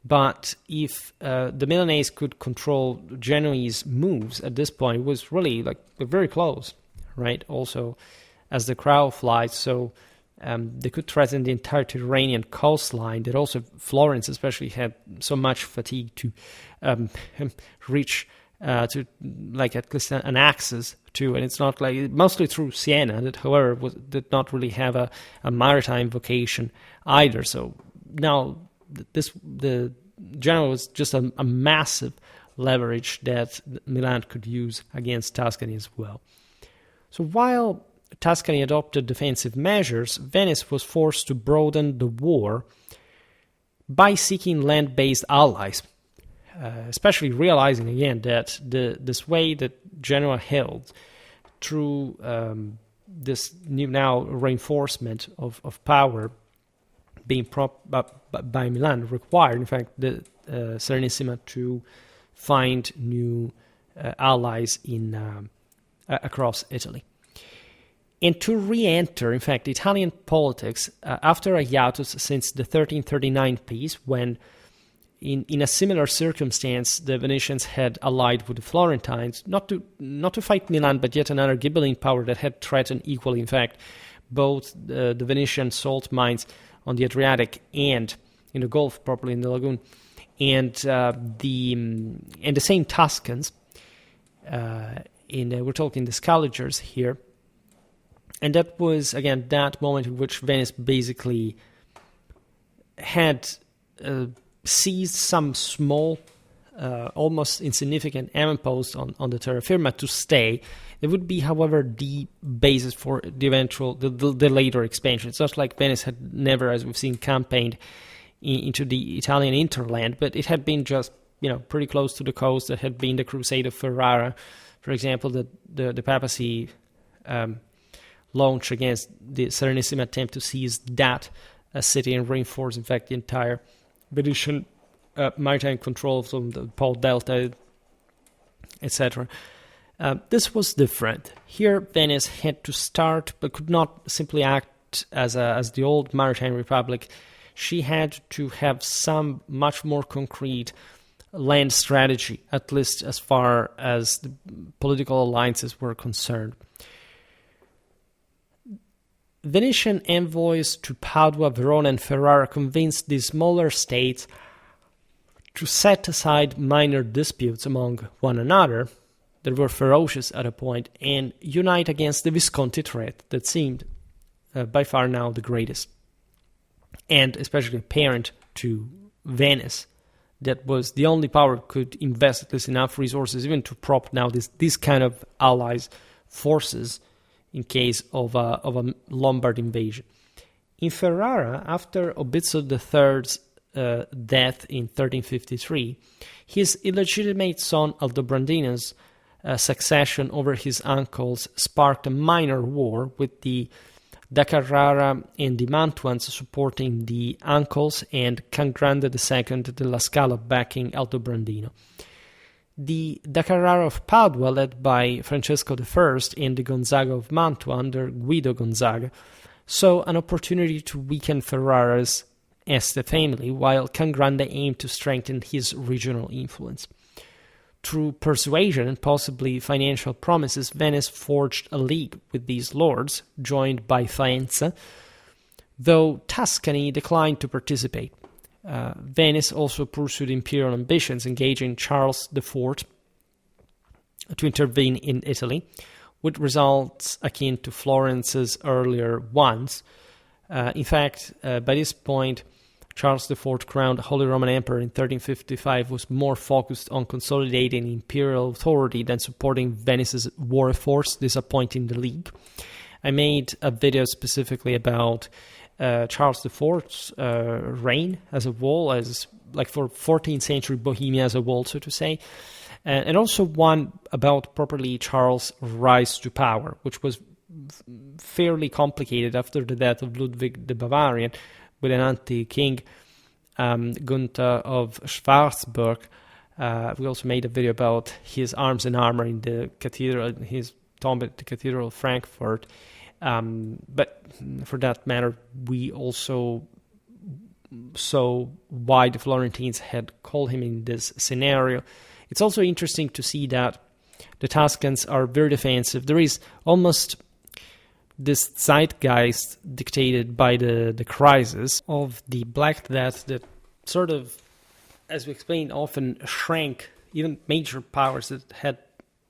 But if the Milanese could control Genoese moves at this point, it was really very close, right? Also, as the crow flies, so they could threaten the entire Mediterranean coastline. That also Florence, especially, had so much fatigue to reach to at least an access to, and it's not mostly through Siena that, however, did not really have a maritime vocation either. So now the Genoa was just a massive leverage that Milan could use against Tuscany as well. So while Tuscany adopted defensive measures, Venice was forced to broaden the war by seeking land-based allies, especially realizing again that the sway that Genoa held through this new now reinforcement of power being propped up by Milan required, in fact, the Serenissima to find new allies in across Italy. And to re-enter, in fact, Italian politics after a hiatus since the 1339 peace, when in a similar circumstance the Venetians had allied with the Florentines, not to fight Milan, but yet another Ghibelline power that had threatened equally, in fact, both the Venetian salt mines on the Adriatic and in the Gulf, properly in the lagoon, and the same Tuscans. We're talking the Scaligers here. And that was, again, that moment in which Venice basically had seized some small, almost insignificant avampost on the terra firma to stay. It would be, however, the basis for the eventual, the later expansion. It's not like Venice had never, as we've seen, campaigned into the Italian hinterland, but it had been just, pretty close to the coast. That had been the Crusade of Ferrara, for example, the papacy launch against the Serenissima attempt to seize that city and reinforce, in fact, the entire Venetian maritime control from the Po Delta, etc. This was different. Here, Venice had to start, but could not simply act as the old maritime republic. She had to have some much more concrete land strategy, at least as far as the political alliances were concerned. Venetian envoys to Padua, Verona, and Ferrara convinced these smaller states to set aside minor disputes among one another that were ferocious at a point and unite against the Visconti threat that seemed by far now the greatest, and especially apparent to Venice, that was the only power could invest at least enough resources even to prop now this kind of allies forces in case of a Lombard invasion. In Ferrara, after Obizzo III's death in 1353, his illegitimate son Aldobrandino's succession over his uncles sparked a minor war, with the Da Carrara and the Mantuans supporting the uncles and Can Grande II della Scala backing Aldobrandino. The Da Carrara of Padua, led by Francesco I, and the Gonzaga of Mantua under Guido Gonzaga, saw an opportunity to weaken Ferrara's Este family, while Can Grande aimed to strengthen his regional influence. Through persuasion and possibly financial promises, Venice forged a league with these lords, joined by Faenza, though Tuscany declined to participate. Venice also pursued imperial ambitions, engaging Charles IV to intervene in Italy, with results akin to Florence's earlier ones. In fact, by this point, Charles IV, crowned Holy Roman Emperor in 1355, was more focused on consolidating imperial authority than supporting Venice's war efforts, disappointing the League. I made a video specifically about Charles IV's reign as a whole, as like for 14th century Bohemia as a whole, so to say, and also one about properly Charles' rise to power, which was fairly complicated after the death of Ludwig the Bavarian, with an anti-king, Gunther of Schwarzburg. We also made a video about his arms and armor in the cathedral, his tomb at the Cathedral of Frankfurt. But for that matter, we also saw why the Florentines had called him in this scenario. It's also interesting to see that the Tuscans are very defensive. There is almost this zeitgeist dictated by the crisis of the Black Death that sort of, as we explained, often shrank even major powers that had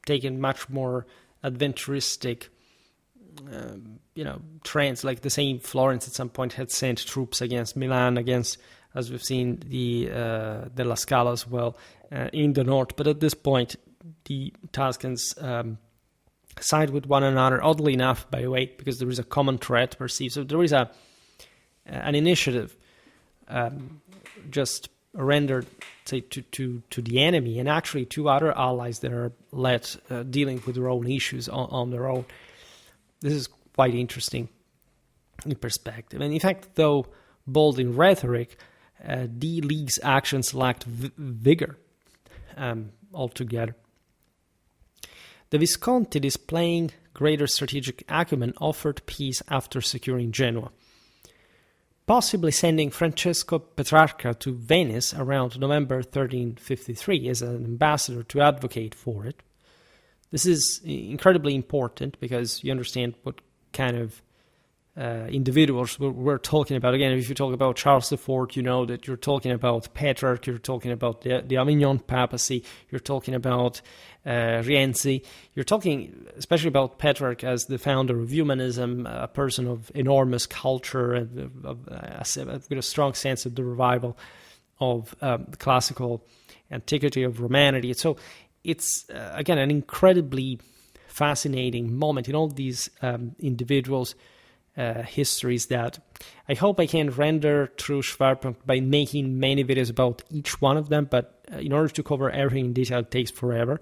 taken much more adventuristic trends. Like the same Florence at some point had sent troops against Milan, against, as we've seen, the La Scala as well in the north. But at this point, the Tuscans side with one another, oddly enough, by the way, because there is a common threat perceived. So there is an initiative just rendered, say, to the enemy, and actually to other allies that are dealing with their own issues on their own. This is quite interesting in perspective. And in fact, though bold in rhetoric, the League's actions lacked vigor altogether. The Visconti, displaying greater strategic acumen, offered peace after securing Genoa, possibly sending Francesco Petrarca to Venice around November 1353 as an ambassador to advocate for it. This is incredibly important because you understand what kind of individuals we're talking about. Again, if you talk about Charles IV, you know that you're talking about Petrarch, you're talking about the Avignon papacy, you're talking about Rienzi, you're talking especially about Petrarch as the founder of humanism, a person of enormous culture and with a strong sense of the revival of the classical antiquity of Romanity. So it's, again, an incredibly fascinating moment in all these individuals' histories that I hope I can render through Schwerpunkt by making many videos about each one of them, but in order to cover everything in detail, it takes forever.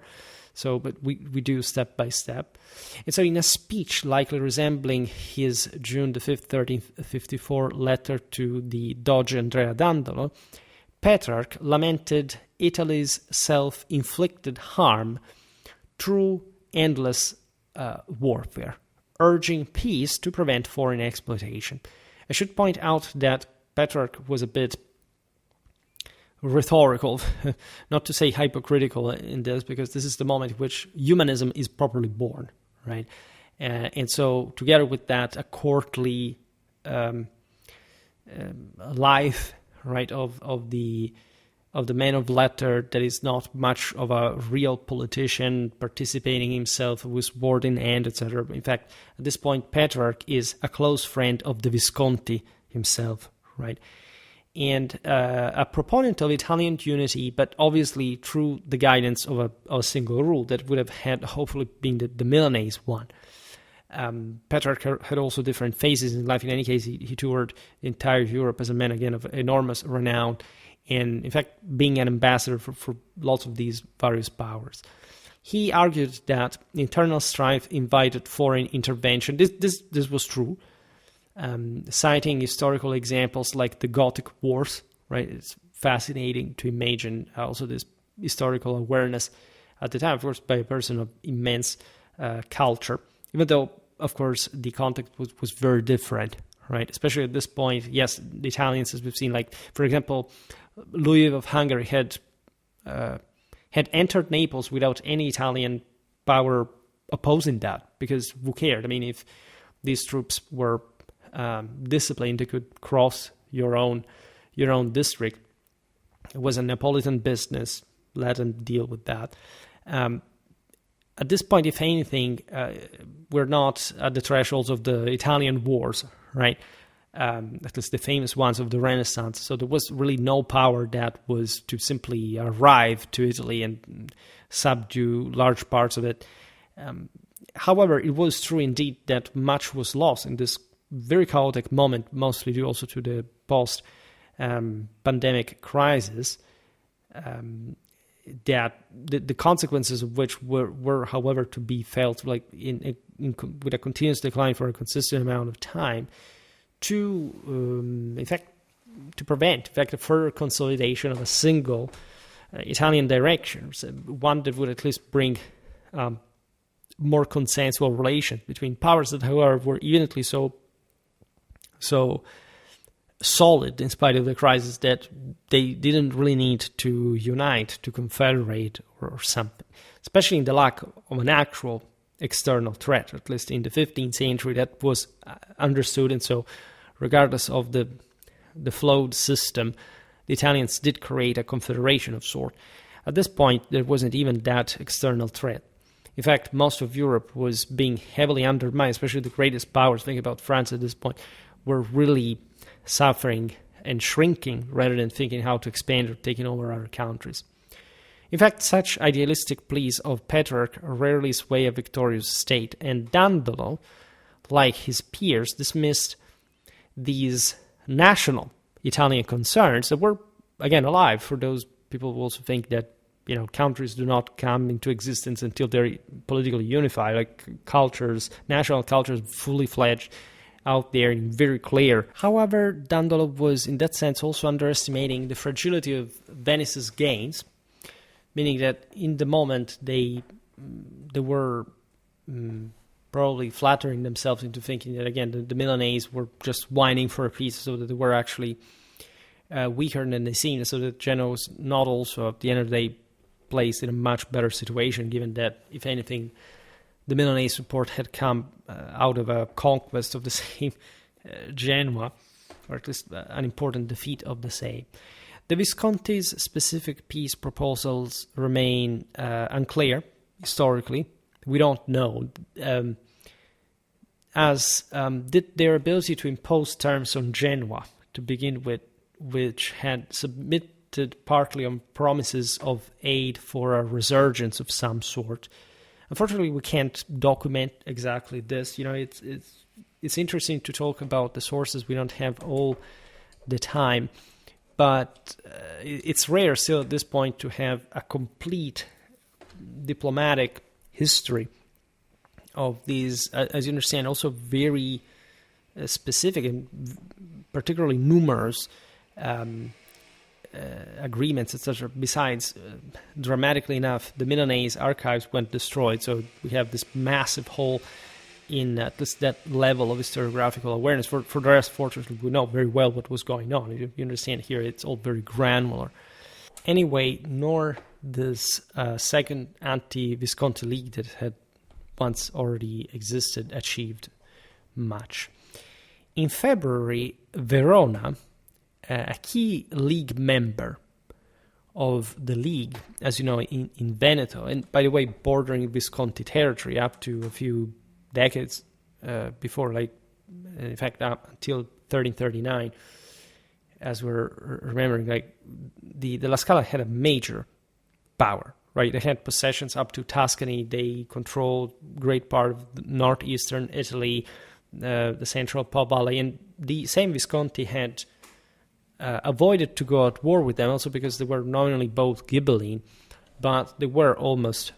So, but we do step by step. And so in a speech likely resembling his June the 5th, 1354 letter to the Doge Andrea Dandolo, Petrarch lamented Italy's self-inflicted harm through endless warfare, urging peace to prevent foreign exploitation. I should point out that Petrarch was a bit rhetorical, not to say hypocritical in this, because this is the moment in which humanism is properly born, right? And so together with that, a courtly life, right, of the man of letter that is not much of a real politician participating himself with word in hand, etc. In fact, at this point, Petrarch is a close friend of the Visconti himself, right? And a proponent of Italian unity, but obviously through the guidance of a single rule that would have had hopefully been the Milanese one. Petrarch had also different phases in life. In any case, he toured the entire Europe as a man, again, of enormous renown, and in fact, being an ambassador for lots of these various powers. He argued that internal strife invited foreign intervention. This was true, citing historical examples like the Gothic Wars, right? It's fascinating to imagine also this historical awareness at the time, of course, by a person of immense culture, even though, of course, the context was very different, right? Especially at this point, yes, the Italians, as we've seen, like, for example, Louis of Hungary had entered Naples without any Italian power opposing that, because who cared? I mean, if these troops were disciplined, they could cross your own district. It was a Neapolitan business. Let them deal with that. At this point, if anything, we're not at the thresholds of the Italian wars, right? At least the famous ones of the Renaissance. So there was really no power that was to simply arrive to Italy and subdue large parts of it. However, it was true indeed that much was lost in this very chaotic moment, mostly due also to the post-pandemic crisis, that the consequences of which were, however, to be felt like with a continuous decline for a consistent amount of time, to prevent, in fact, a further consolidation of a single Italian direction, so one that would at least bring more consensual relations between powers that, however, were evidently so solid in spite of the crisis that they didn't really need to unite, to confederate or something, especially in the lack of an actual external threat. At least in the 15th century, that was understood, and so regardless of the flawed system, the Italians did create a confederation of sort. At this point, there wasn't even that external threat. In fact, most of Europe was being heavily undermined, especially the greatest powers, think about France at this point, were really suffering and shrinking rather than thinking how to expand or taking over other countries. In fact, such idealistic pleas of Petrarch rarely sway a victorious state, and Dandolo, like his peers, dismissed these national Italian concerns that were, again, alive for those people who also think that, you know, countries do not come into existence until they're politically unified, like cultures, national cultures, fully fledged out there and very clear. However, Dandolo was, in that sense, also underestimating the fragility of Venice's gains, meaning that in the moment they were probably flattering themselves into thinking that, again, the Milanese were just whining for a peace, so that they were actually weaker than they seemed, so that Genoa was not also, at the end of the day, placed in a much better situation, given that, if anything, the Milanese support had come out of a conquest of the same Genoa, or at least an important defeat of the same. The Visconti's specific peace proposals remain unclear historically. We don't know. As did their ability to impose terms on Genoa to begin with, which had submitted partly on promises of aid for a resurgence of some sort. Unfortunately, we can't document exactly this. You know, it's interesting to talk about the sources. We don't have all the time, but it's rare still at this point to have a complete diplomatic history of these, as you understand, also very specific and particularly numerous agreements, etc. Besides, dramatically enough, the Milanese archives went destroyed, so we have this massive hole in at least that level of historiographical awareness. For the rest, fortunately, we know very well what was going on. You understand here, it's all very granular. Anyway, nor this second anti-Visconti League that had once already existed achieved much. In February, Verona, a key league member of the league, as you know, in Veneto, and by the way, bordering Visconti territory up to a few decades before, like, in fact, up until 1339, as we're remembering, like, the La Scala had a major power, right? They had possessions up to Tuscany. They controlled great part of northeastern Italy, the central Po Valley, and the same Visconti had avoided to go at war with them, also because they were nominally both Ghibelline, but they were almost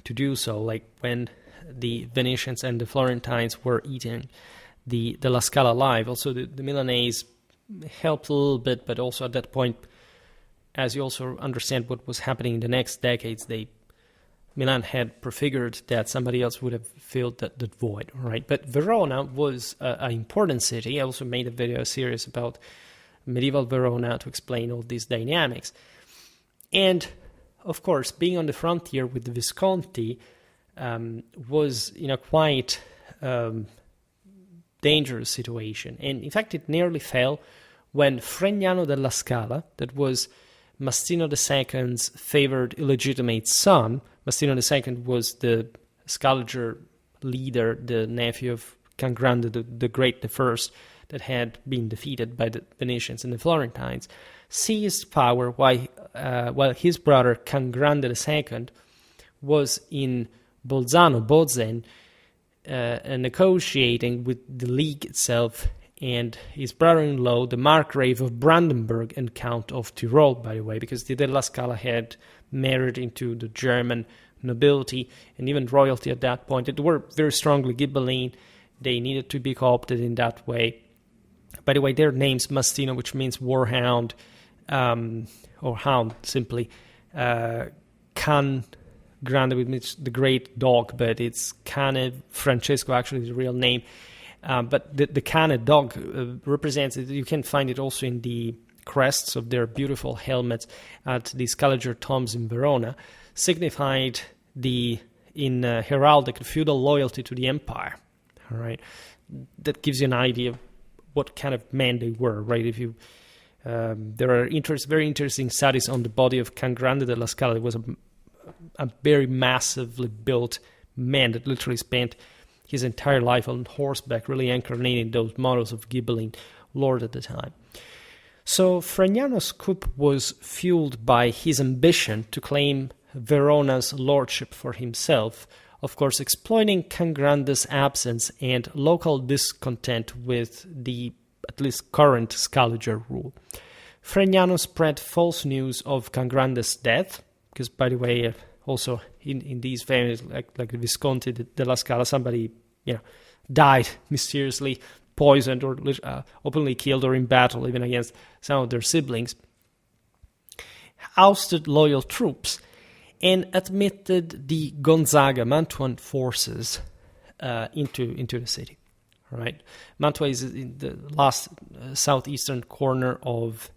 to do so, like when the Venetians and the Florentines were eating the La Scala alive. Also, the Milanese helped a little bit, but also at that point, as you also understand what was happening in the next decades, Milan had prefigured that somebody else would have filled that void, right? But Verona was an important city. I also made a video series about medieval Verona to explain all these dynamics. And, of course, being on the frontier with the Visconti was in a quite dangerous situation. And, in fact, it nearly fell when Fregnano della Scala, that was Mastino II's favored illegitimate son. Mastino II was the Scaliger leader, the nephew of Cangrande the Great, the first, that had been defeated by the Venetians and the Florentines, seized power while his brother Cangrande II was in Bolzano, Bozen, negotiating with the League itself, and his brother-in-law, the Margrave of Brandenburg and Count of Tyrol, by the way, because the Della Scala had married into the German nobility and even royalty at that point. They were very strongly Ghibelline. They needed to be co-opted in that way. By the way, their name's Mastino, which means warhound, or hound, simply. Can Grande, which means the great dog, but it's Cane Francesco, actually the real name. But the Cane dog represents it. You can find it also in the crests of their beautiful helmets at the Scaliger tombs in Verona, signified in heraldic feudal loyalty to the empire. All right, that gives you an idea of what kind of men they were, right? If you there are very interesting studies on the body of Cangrande della Scala. It was a very massively built man that literally spent his entire life on horseback, really incarnating those models of Ghibelline lord at the time. So Fregnano's coup was fueled by his ambition to claim Verona's lordship for himself, of course exploiting Cangrande's absence and local discontent with the at least current Scaliger rule. Fregnano spread false news of Cangrande's death, because, by the way, also in these families, like the Visconti della Scala, somebody died mysteriously, poisoned, or openly killed, or in battle, even against some of their siblings, ousted loyal troops, and admitted the Gonzaga Mantuan forces into the city. Right, Mantua is in the last southeastern corner of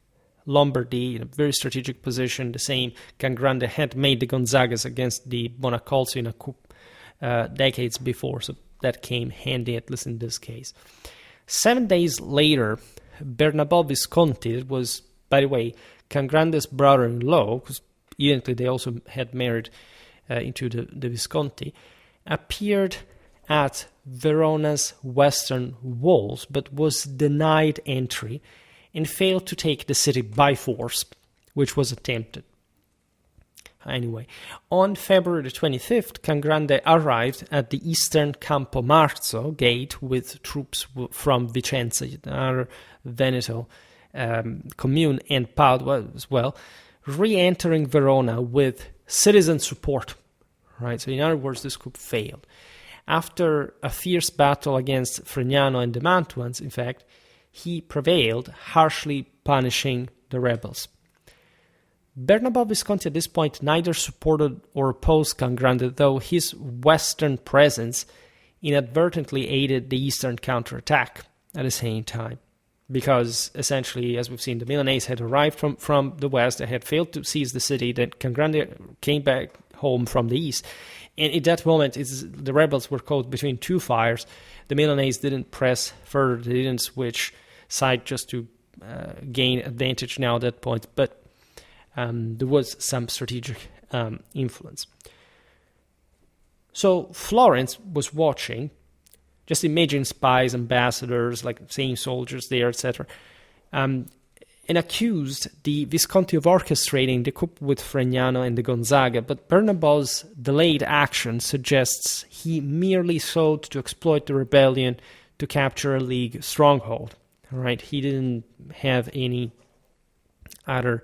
Lombardy, in a very strategic position. The same Cangrande had made the Gonzagas against the Bonaccolsi in a coup decades before, so that came handy, at least in this case. 7 days later, Bernabò Visconti, that was, by the way, Cangrande's brother-in-law, because evidently they also had married into the Visconti, appeared at Verona's western walls, but was denied entry and failed to take the city by force, which was attempted. Anyway, on February the 25th, Cangrande arrived at the eastern Campo Marzo gate with troops from Vicenza, another Veneto commune, and Padua as well, re-entering Verona with citizen support, right? So in other words, this coup failed. After a fierce battle against Fregnano and the Mantuans, in fact, he prevailed, harshly punishing the rebels. Bernabò Visconti at this point neither supported or opposed Cangrande, though his western presence inadvertently aided the eastern counterattack at the same time. Because essentially, as we've seen, the Milanese had arrived from the west, they had failed to seize the city, then Cangrande came back home from the east. And at that moment, the rebels were caught between two fires. The Milanese didn't press further, they didn't switch side just to gain advantage now at that point, but there was some strategic influence. So Florence was watching. Just imagine spies, ambassadors, like same soldiers there, etc., and accused the Visconti of orchestrating the coup with Fregnano and the Gonzaga, but Bernabò's delayed action suggests he merely sought to exploit the rebellion to capture a League stronghold. Right? He didn't have any other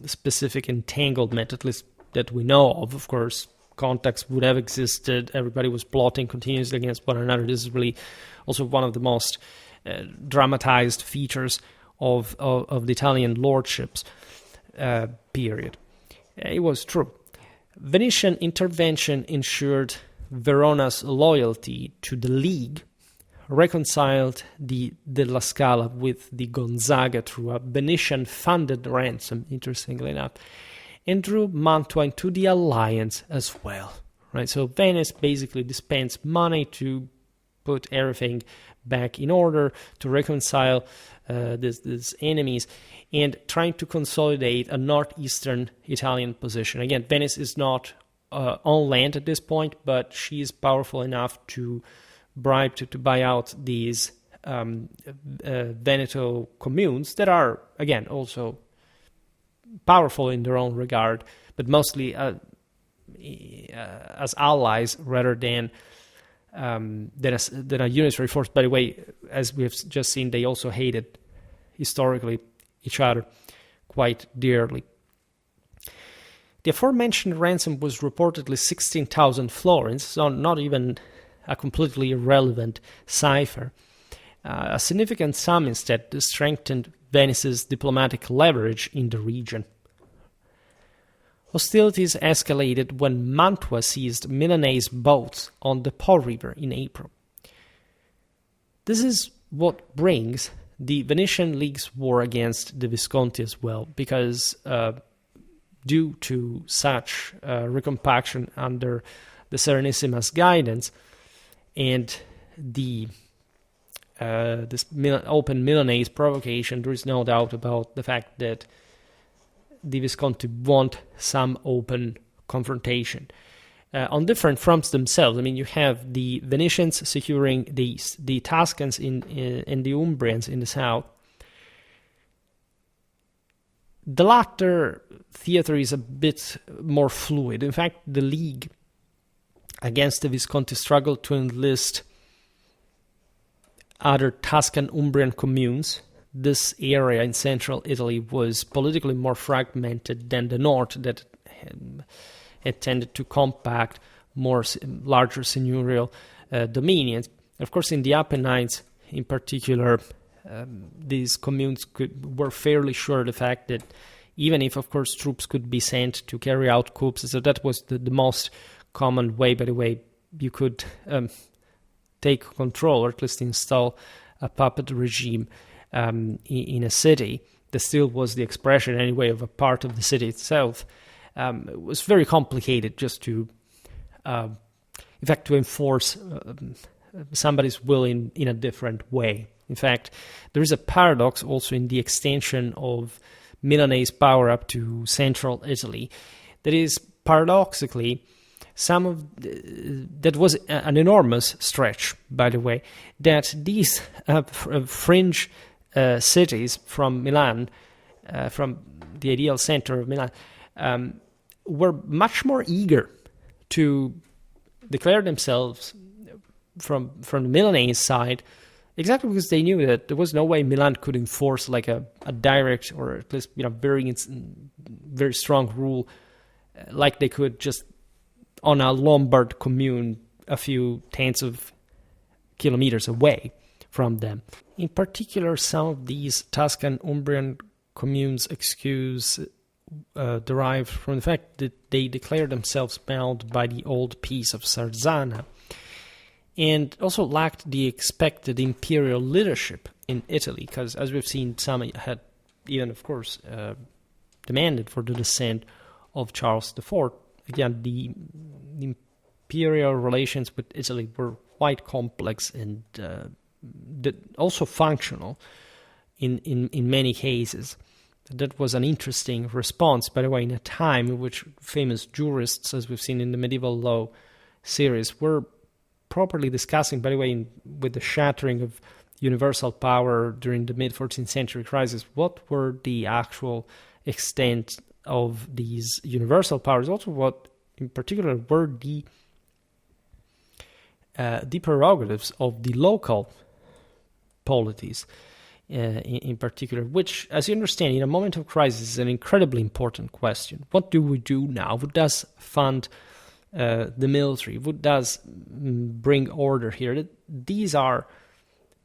specific entanglement, at least that we know of. Of course, contacts would have existed. Everybody was plotting continuously against one another. This is really also one of the most dramatized features of the Italian lordships period. It was true. Venetian intervention ensured Verona's loyalty to the League, reconciled the Della Scala with the Gonzaga through a Venetian-funded ransom, interestingly enough, and drew Mantua into the alliance as well. Right, so Venice basically dispensed money to put everything back in order, to reconcile these enemies, and trying to consolidate a northeastern Italian position. Again, Venice is not on land at this point, but she is powerful enough to bribe to buy out these Veneto communes that are, again, also powerful in their own regard, but mostly as allies rather than a unitary force. By the way, as we have just seen, they also hated historically each other quite dearly. The aforementioned ransom was reportedly 16,000 florins, so not even a completely irrelevant cipher. A significant sum instead strengthened Venice's diplomatic leverage in the region. Hostilities escalated when Mantua seized Milanese boats on the Po River in April. This is what brings the Venetian League's war against the Visconti as well, because due to such recompaction under the Serenissimi's guidance and this open Milanese provocation, there is no doubt about the fact that the Visconti want some open confrontation. On different fronts themselves, I mean, you have the Venetians securing the east, the Tuscans and the Umbrians in the south. The latter theater is a bit more fluid. In fact, the League against the Visconti struggled to enlist other Tuscan Umbrian communes. This area in central Italy was politically more fragmented than the north, that had tended to compact larger seigneurial dominions. Of course, in the Apennines in particular, these communes were fairly sure of the fact that even if, of course, troops could be sent to carry out coups, so that was the most common way, by the way, you could take control, or at least install a puppet regime in a city. That still was the expression, anyway, of a part of the city itself. It was very complicated just to, in fact, to enforce somebody's will in a different way. In fact, there is a paradox also in the extension of Milanese power up to central Italy. That is, paradoxically, that was an enormous stretch, by the way, that these fringe cities from Milan, from the ideal center of Milan, were much more eager to declare themselves from the Milanese side, exactly because they knew that there was no way Milan could enforce like a direct, or at least very strong rule like they could just on a Lombard commune a few tens of kilometers away from them. In particular, some of these Tuscan Umbrian communes' excuse derived from the fact that they declared themselves bound by the old peace of Sarzana, and also lacked the expected imperial leadership in Italy, because as we've seen, some had even, of course, demanded for the descent of Charles IV. Again, the imperial relations with Italy were quite complex and also functional in many cases. That was an interesting response, by the way, in a time in which famous jurists, as we've seen in the medieval law series, were properly discussing, by the way, with the shattering of universal power during the mid-14th century crisis, what were the actual extent of these universal powers, also what in particular were the prerogatives of the local polities in particular, which, as you understand, in a moment of crisis is an incredibly important question. What do we do now? Who does fund the military? Who does bring order here? These are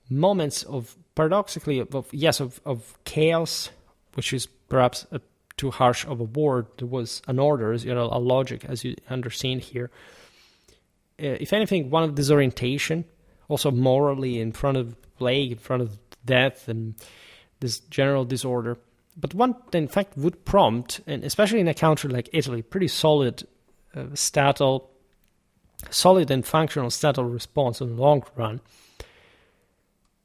moments of, paradoxically, of chaos, which is perhaps too harsh of a word. There was an order, a logic, as you understand here. If anything, one of disorientation, also morally in front of plague, in front of death and this general disorder. But one that in fact would prompt, and especially in a country like Italy, pretty solid and functional statal response in the long run.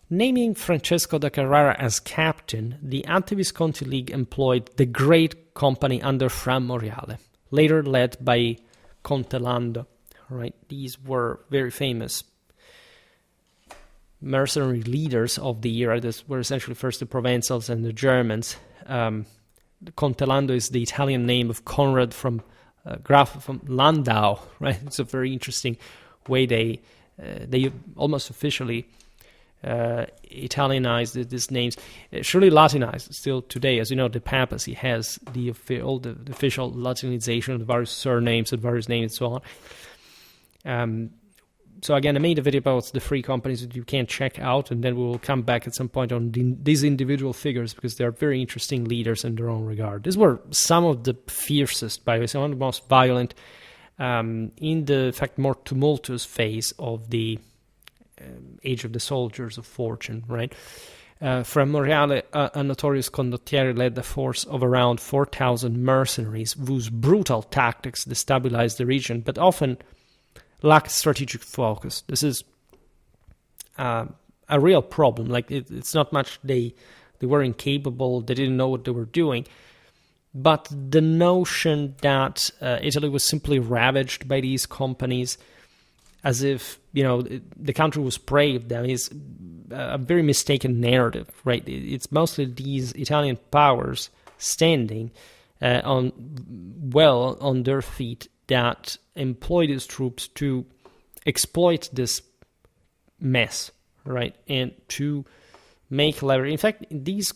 Naming Francesco da Carrara as captain, the anti-Visconti League employed the great company under Fra Moriale, later led by Conte Lando. Right? These were very famous mercenary leaders of the era. This were essentially first the Provençals and the Germans. Conte Lando is the Italian name of Conrad from Graf from Landau. Right? It's a very interesting way they almost officially Italianized these names. Surely Latinized still today, as you know, the papacy has the official Latinization of the various surnames and various names and so on. So again, I made a video about the three companies that you can check out, and then we will come back at some point on these individual figures, because they are very interesting leaders in their own regard. These were some of the fiercest, by the way, some of the most violent, in the, in fact, more tumultuous phase of the age of the soldiers of fortune, right? Fra Moriale, a notorious condottiere, led a force of around 4,000 mercenaries whose brutal tactics destabilized the region, but often lacked strategic focus. This is a real problem. Like it's not much they were incapable, they didn't know what they were doing, but the notion that Italy was simply ravaged by these companies, as if the country was prey of them, is a very mistaken narrative. Right? It's mostly these Italian powers standing on their feet that employ these troops to exploit this mess, right, and to make leverage. In fact, these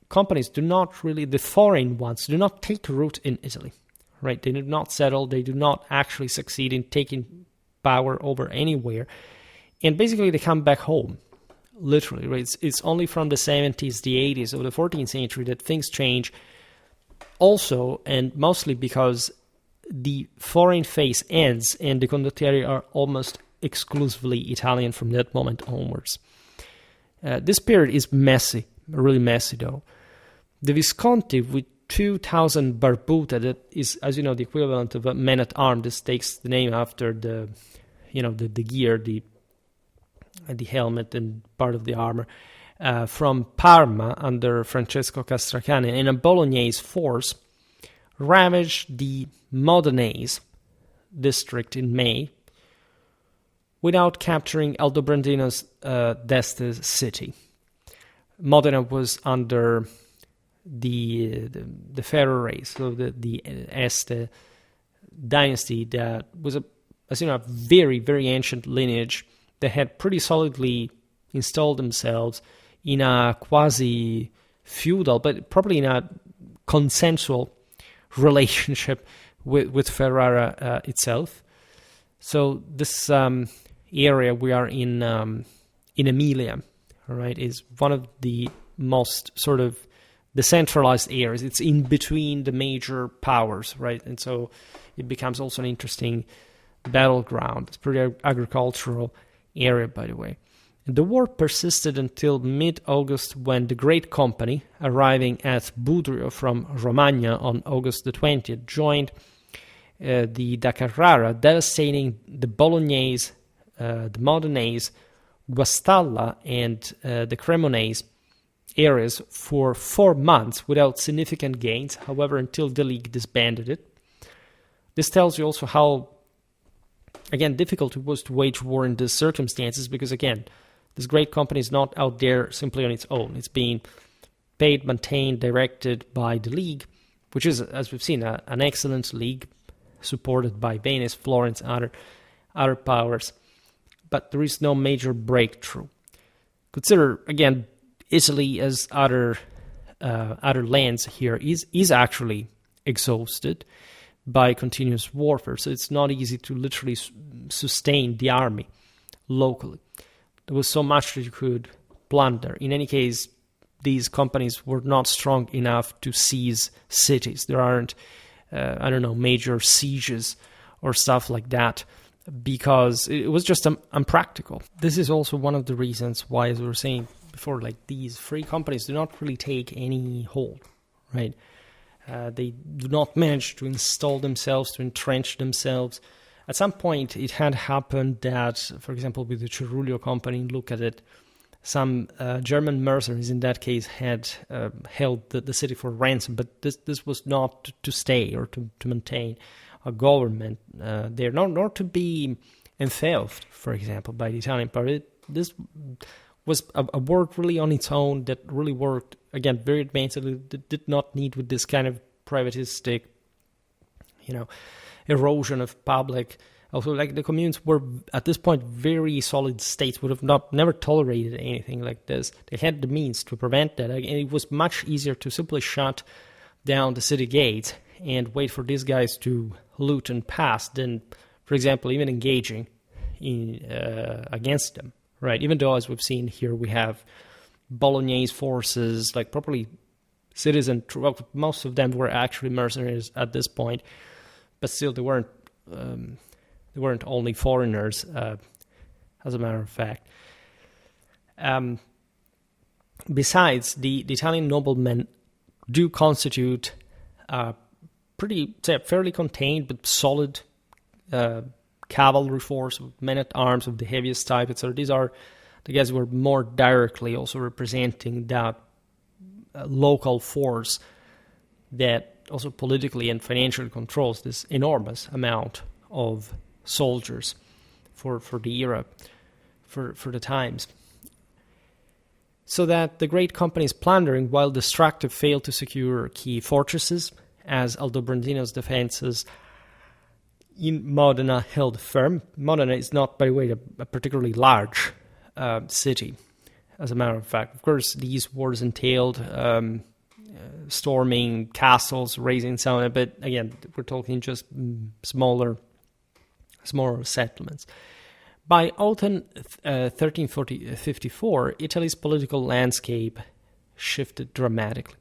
companies do not really, the foreign ones, do not take root in Italy, right? They do not settle, they do not actually succeed in taking power over anywhere, and basically they come back home, literally, right? It's only from the 70s, the 80s, or the 14th century that things change, also, and mostly because the foreign phase ends and the condottieri are almost exclusively Italian from that moment onwards. This period is messy, really messy though. The Visconti, with 2,000 barbuta, that is, as you know, the equivalent of a man-at-arms. This takes the name after the gear, the helmet and part of the armor, from Parma under Francesco Castracani, and a Bolognese force ravaged the Modenese district in May without capturing Aldobrandino's d'Este city. Modena was under the Ferraris, so the Este dynasty, that was a very, very ancient lineage that had pretty solidly installed themselves in a quasi-feudal, but probably in a consensual relationship with Ferrara itself. So this area we are in Emilia, all right, is one of the most sort of decentralized areas. It's in between the major powers, right? And so it becomes also an interesting battleground. It's a pretty agricultural area, by the way. And the war persisted until mid-August, when the Great Company, arriving at Budrio from Romagna on August the 20th, joined the da Carrara, devastating the Bolognese, the Modenese, Guastalla, and the Cremonese areas for 4 months without significant gains, however, until the League disbanded it. This tells you also how, again, difficult it was to wage war in these circumstances, because, again, this Great Company is not out there simply on its own. It's being paid, maintained, directed by the League, which is, as we've seen, an excellent league supported by Venice, Florence, other powers. But there is no major breakthrough. Consider, again, Italy, as other lands here, is actually exhausted by continuous warfare. So it's not easy to literally sustain the army locally. There was so much that you could plunder. In any case, these companies were not strong enough to seize cities. There aren't, major sieges or stuff like that, because it was just unpractical. This is also one of the reasons why, as we were saying before, like, these free companies do not really take any hold, right? They do not manage to install themselves, to entrench themselves. At some point, it had happened that, for example, with the Ceruleo company, look at it, some German mercenaries in that case had held the city for ransom, but this was not to stay or to maintain a government there, nor to be enfeoffed, for example, by the Italian power. This was a work really on its own that really worked, again, very advanced. It did not need with this kind of privatistic, erosion of public. Also, like, the communes were at this point very solid states, would have never tolerated anything like this. They had the means to prevent that, and it was much easier to simply shut down the city gates and wait for these guys to loot and pass than, for example, even engaging against them, right? Even though, as we've seen here, we have Bolognese forces, like properly citizen, most of them were actually mercenaries at this point, but still they weren't only foreigners, as a matter of fact. Besides, the Italian noblemen do constitute fairly contained but solid cavalry force, men-at-arms of the heaviest type, etc. These are the guys who are more directly also representing that local force that also politically and financially controls this enormous amount of soldiers for the era, for the times. So that the Great Company's plundering, while destructive, failed to secure key fortresses, as Aldobrandino's defenses in Modena held firm. Modena is not, by the way, a particularly large city, as a matter of fact. Of course, these wars entailed storming castles, raising sound, but again, we're talking just smaller settlements. By autumn 1354, Italy's political landscape shifted dramatically.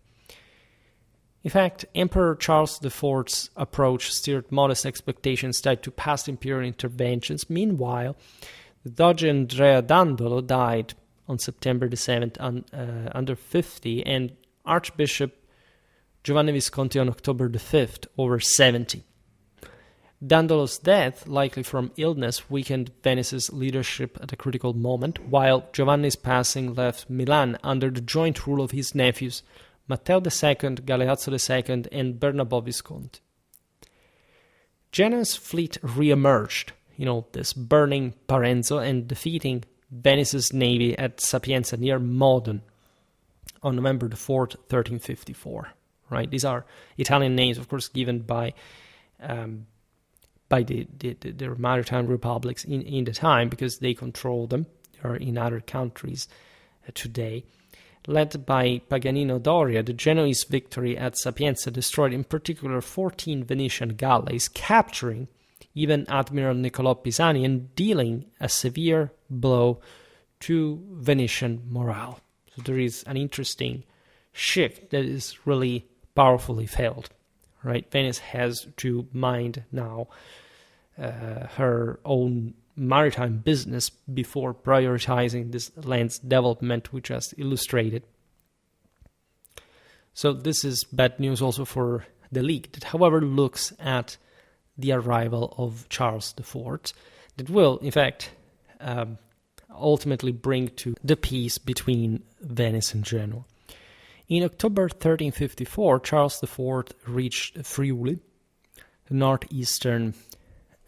In fact, Emperor Charles IV's approach steered modest expectations tied to past imperial interventions. Meanwhile, the Doge Andrea Dandolo died on September the 7th under 50, and Archbishop Giovanni Visconti on October the 5th, over 70. Dandolo's death, likely from illness, weakened Venice's leadership at a critical moment, while Giovanni's passing left Milan under the joint rule of his nephews, Matteo II, Galeazzo II, and Bernabo Visconti. Genoa's fleet re-emerged, this burning Parenzo, and defeating Venice's navy at Sapienza near Modena on November the 4th, 1354. Right? These are Italian names, of course, given by the maritime republics in the time, because they control them. They are in other countries today. led by Paganino Doria, the Genoese victory at Sapienza destroyed in particular 14 Venetian galleys, capturing even Admiral Niccolò Pisani and dealing a severe blow to Venetian morale. So there is an interesting shift that is really powerfully felt. Right, Venice has to mind now her own maritime business before prioritizing this land's development, we just illustrated. So this is bad news also for the League, that however looks at the arrival of Charles IV, that will, in fact, ultimately bring to the peace between Venice and Genoa. In October 1354, Charles IV reached Friuli, the northeastern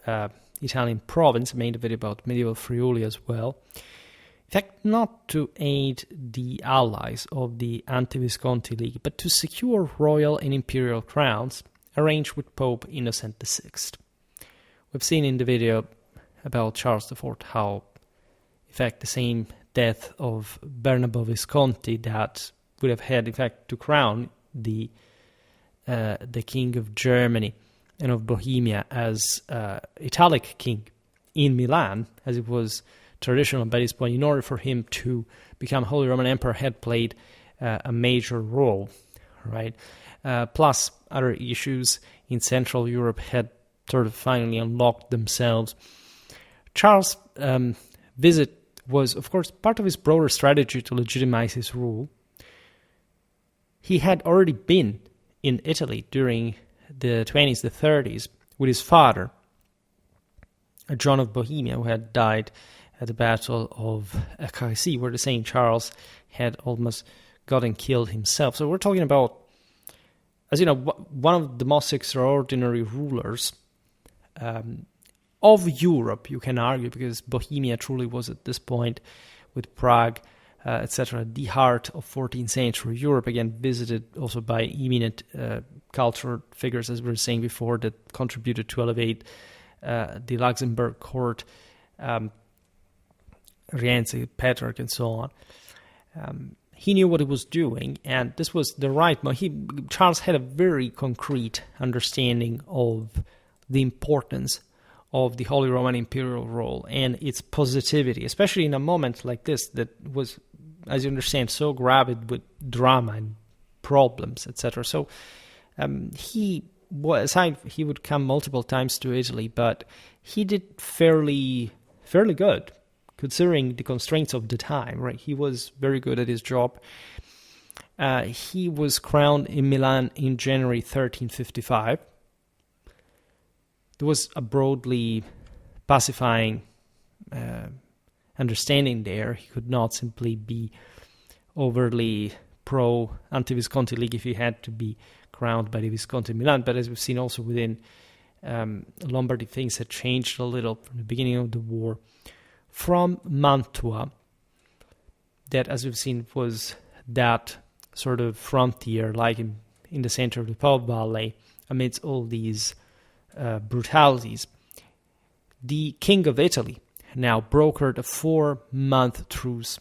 Italian province. I made a video about medieval Friuli as well. In fact, not to aid the allies of the anti-Visconti League, but to secure royal and imperial crowns arranged with Pope Innocent VI. We've seen in the video about Charles IV how, in fact, the same death of Bernabo Visconti that would have had, in fact, to crown the king of Germany and of Bohemia as Italic king in Milan, as it was traditional by this point, in order for him to become Holy Roman Emperor, had played a major role, right? Plus, other issues in Central Europe had sort of finally unlocked themselves. Charles' visit was, of course, part of his broader strategy to legitimize his rule. He had already been in Italy during the 20s, the 30s, with his father, John of Bohemia, who had died at the Battle of Crécy, where the St. Charles had almost gotten killed himself. So we're talking about, as you know, one of the most extraordinary rulers of Europe, you can argue, because Bohemia truly was at this point, with Prague, etc., the heart of 14th century Europe, again visited also by eminent cultural figures, as we were saying before, that contributed to elevate the Luxembourg court, Rienzi, Petrarch, and so on. He knew what he was doing, and this was the right moment. Charles had a very concrete understanding of the importance of the Holy Roman Imperial role and its positivity, especially in a moment like this that was, as you understand, so gravid with drama and problems, etc. So he would come multiple times to Italy, but he did fairly good, considering the constraints of the time, right? He was very good at his job. He was crowned in Milan in January 1355. There was a broadly pacifying understanding there. He could not simply be overly pro-anti-Visconti League if he had to be crowned by the Visconti Milan. But as we've seen also within Lombardy, things had changed a little from the beginning of the war. From Mantua, that, as we've seen, was that sort of frontier, like in the center of the Po Valley, amidst all these brutalities, the King of Italy now brokered a 4-month truce.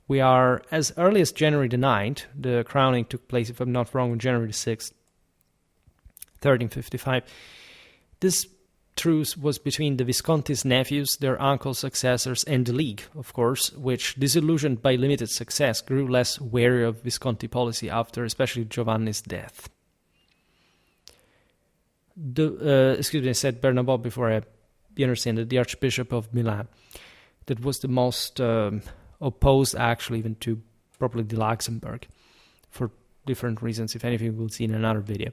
We are as early as January the 9th. The crowning took place, if I'm not wrong, on January the 6th, 1355. This truce was between the Visconti's nephews, their uncles, successors, and the League, of course, which, disillusioned by limited success, grew less wary of Visconti policy after especially Giovanni's death. I said Bernabo before. You understand that the Archbishop of Milan, that was the most opposed, actually, even to probably the Luxembourg, for different reasons. If anything, we'll see in another video.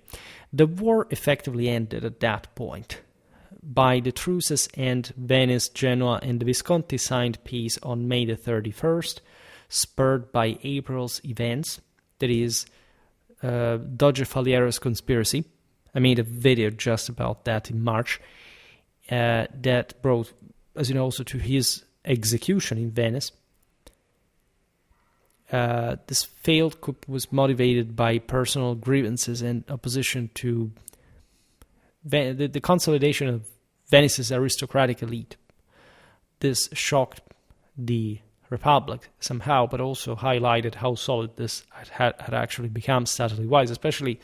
The war effectively ended at that point. By the truce's end, Venice, Genoa, and the Visconti signed peace on May the 31st, spurred by April's events, that is, Doge Faliero's conspiracy. I made a video just about that in March, that brought, as you know, also to his execution in Venice. This failed coup was motivated by personal grievances and opposition to the consolidation of Venice's aristocratic elite. This shocked the republic somehow, but also highlighted how solid this had actually become statally-wise, especially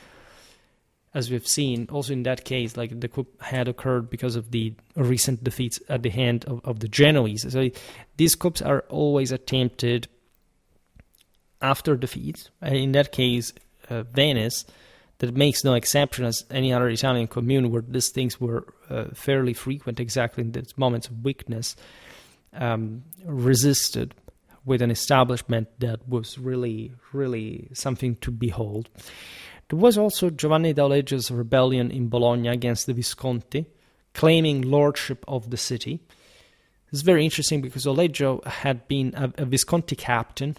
as we've seen also in that case, like the coup had occurred because of the recent defeats at the hand of the Genoese. So these coups are always attempted after defeats. In that case, Venice, that makes no exception as any other Italian commune where these things were fairly frequent exactly in these moments of weakness, resisted with an establishment that was really, really something to behold. There was also Giovanni d'Auleggio's rebellion in Bologna against the Visconti, claiming lordship of the city. It's very interesting because Auleggio had been a Visconti captain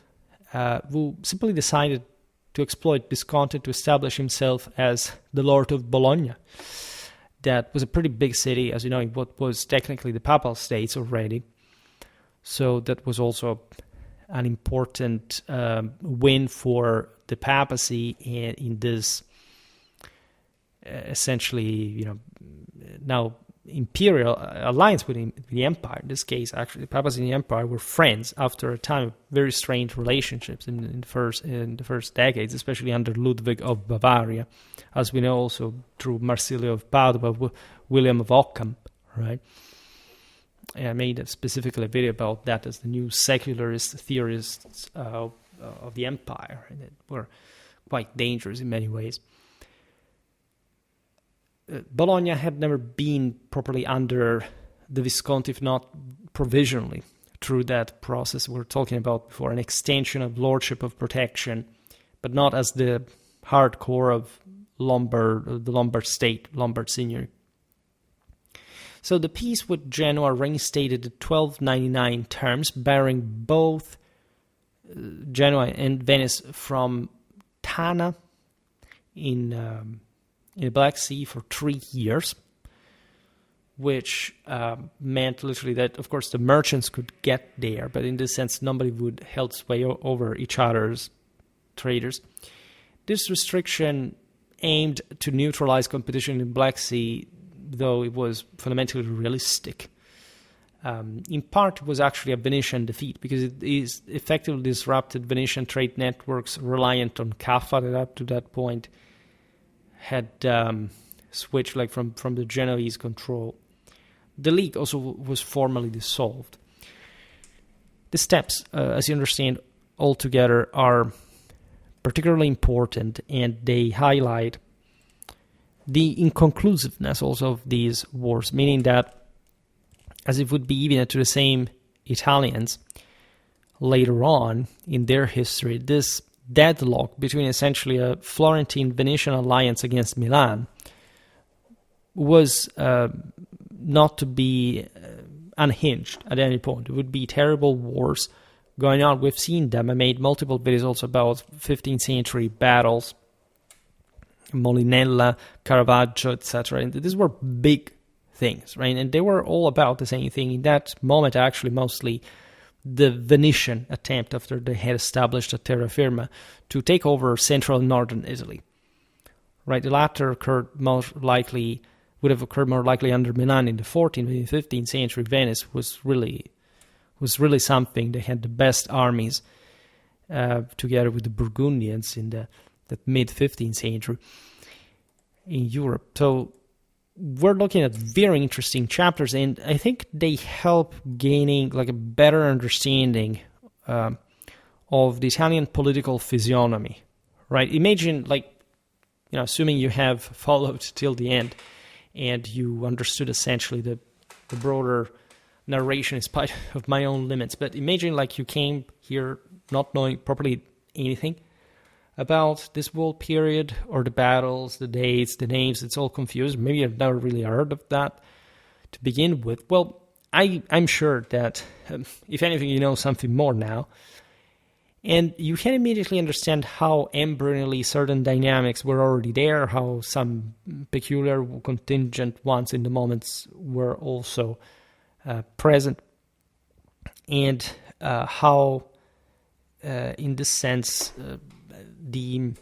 who simply decided to exploit Visconti to establish himself as the Lord of Bologna. That was a pretty big city, as you know, in what was technically the Papal States already. So that was also an important win for the papacy in this essentially, now imperial alliance with the empire. In this case, actually, the papacy and the empire were friends after a time of very strained relationships in the first decades, especially under Ludwig of Bavaria, as we know also through Marsilio of Padua, William of Ockham, right? I made specifically a video about that as the new secularist theorists of the empire, and that were quite dangerous in many ways. Bologna had never been properly under the Visconti, if not provisionally, through that process we're talking about before, an extension of lordship of protection, but not as the hardcore of the Lombard state, Lombard Signory. So the peace with Genoa reinstated the 1299 terms, barring both Genoa and Venice from Tana in the Black Sea for 3 years, which meant literally that, of course, the merchants could get there, but in this sense, nobody would held sway over each other's traders. This restriction aimed to neutralize competition in the Black Sea, though it was fundamentally realistic. In part, it was actually a Venetian defeat because it is effectively disrupted Venetian trade networks reliant on Caffa that up to that point had switched from the Genoese control. The league also was formally dissolved. The steps, as you understand, altogether are particularly important, and they highlight the inconclusiveness also of these wars, meaning that, as it would be even to the same Italians later on in their history, this deadlock between essentially a Florentine-Venetian alliance against Milan was not to be unhinged at any point. It would be terrible wars going on. We've seen them. I made multiple videos also about 15th century battles, Molinella, Caravaggio, etc. And these were big things, right? And they were all about the same thing. In that moment, actually, mostly the Venetian attempt after they had established a terra firma to take over central and northern Italy, right? The latter would have occurred more likely under Milan in the 14th and 15th century. Venice was really something. They had the best armies together with the Burgundians in the mid 15th century in Europe. So we're looking at very interesting chapters, and I think they help gaining a better understanding of the Italian political physiognomy, right? Imagine, assuming you have followed till the end and you understood essentially the broader narration in spite of my own limits, but imagine you came here not knowing properly anything about this whole period, or the battles, the dates, the names. It's all confused. Maybe you've never really heard of that to begin with. Well, I'm sure that if anything, you know something more now. And you can immediately understand how embryonally certain dynamics were already there, how some peculiar contingent ones in the moments were also present, and how, in this sense, the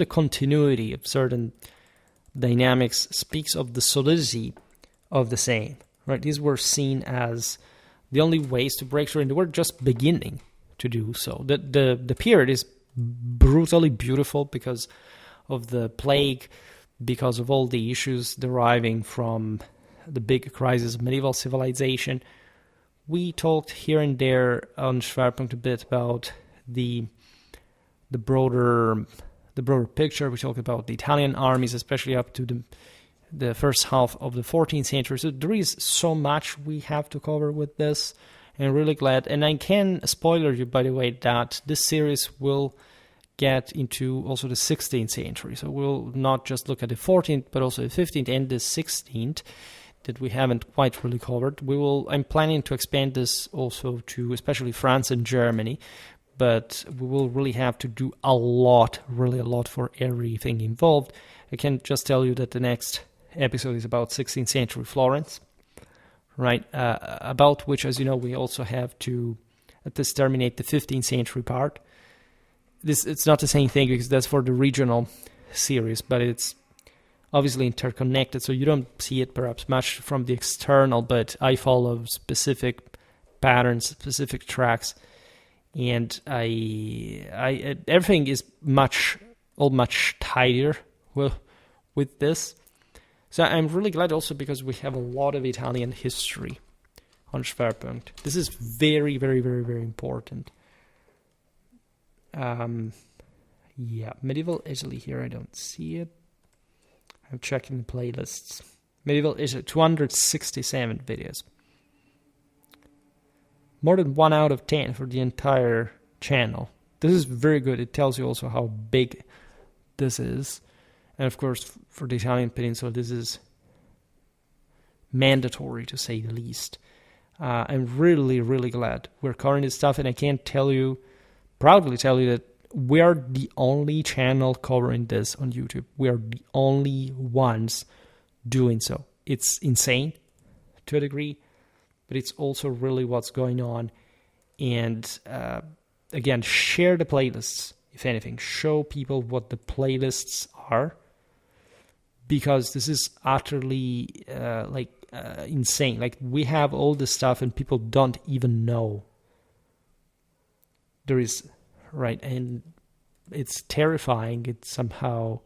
continuity of certain dynamics speaks of the solidity of the same, right? These were seen as the only ways to break through, and we're just beginning to do so. The period is brutally beautiful because of the plague, because of all the issues deriving from the big crisis of medieval civilization. We talked here and there on Schwerpunkt a bit about the broader picture. We talked about the Italian armies, especially up to the first half of the 14th century. So there is so much we have to cover with this, and I'm really glad. And I can spoiler you, by the way, that this series will get into also the 16th century. So we'll not just look at the 14th, but also the 15th and the 16th that we haven't quite really covered. I'm planning to expand this also to especially France and Germany, but we will really have to do really a lot for everything involved. I can just tell you that the next episode is about 16th century Florence, right? About which, as you know, we also have to at least terminate the 15th century part. It's not the same thing because that's for the regional series, but it's obviously interconnected, so you don't see it perhaps much from the external, but I follow specific patterns, specific tracks, and I everything is much tidier with this. So I'm really glad also because we have a lot of Italian history on Schwerpunkt. This is very, very, very, very important. Medieval Italy here, I don't see it. I'm checking the playlists. Medieval Italy, 267 videos. More than 1 out of 10 for the entire channel. This is very good. It tells you also how big this is. And of course, for the Italian peninsula, this is mandatory to say the least. I'm really, really glad we're covering this stuff, and I can proudly tell you that we are the only channel covering this on YouTube. We are the only ones doing so. It's insane to a degree, but it's also really what's going on. And again, share the playlists, if anything. Show people what the playlists are, because this is utterly insane. Like, we have all this stuff and people don't even know there is, right? And it's terrifying. It's somehow,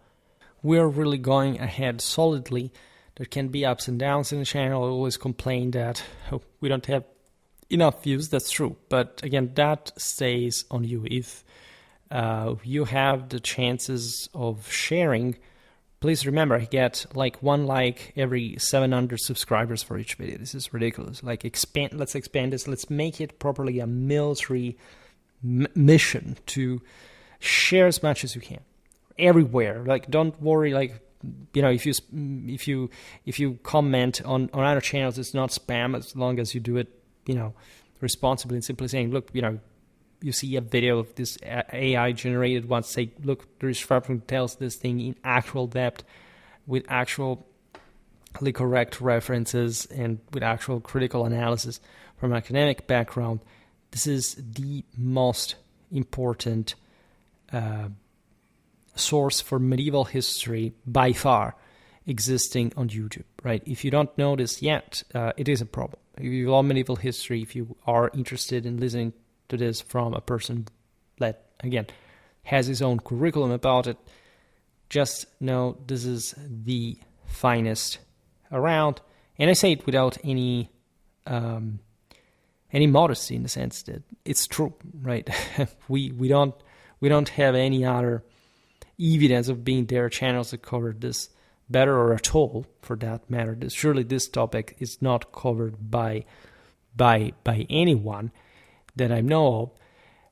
we're really going ahead solidly. There can be ups and downs in the channel. I always complain that we don't have enough views. That's true. But again, that stays on you. If you have the chances of sharing, please remember, I get like 1 like every 700 subscribers for each video. This is ridiculous. Like, let's expand this. Let's make it properly a military mission to share as much as you can everywhere. Like, don't worry. Like, you know, if you comment on other channels, it's not spam as long as you do it, you know, responsibly and simply saying, look, you know, you see a video of this AI generated one, say, look, there is Schwerpunkt tells this thing in actual depth with actually correct references and with actual critical analysis from an academic background. This is the most important source for medieval history by far existing on YouTube, right? If you don't know this yet, it is a problem. If you love medieval history, if you are interested in listening to this from a person that, again, has his own curriculum about it, just know this is the finest around. And I say it without any modesty, in the sense that it's true, right? we don't have any other evidence of being there channels that cover this better, or at all for that matter. Surely this topic is not covered by anyone that I know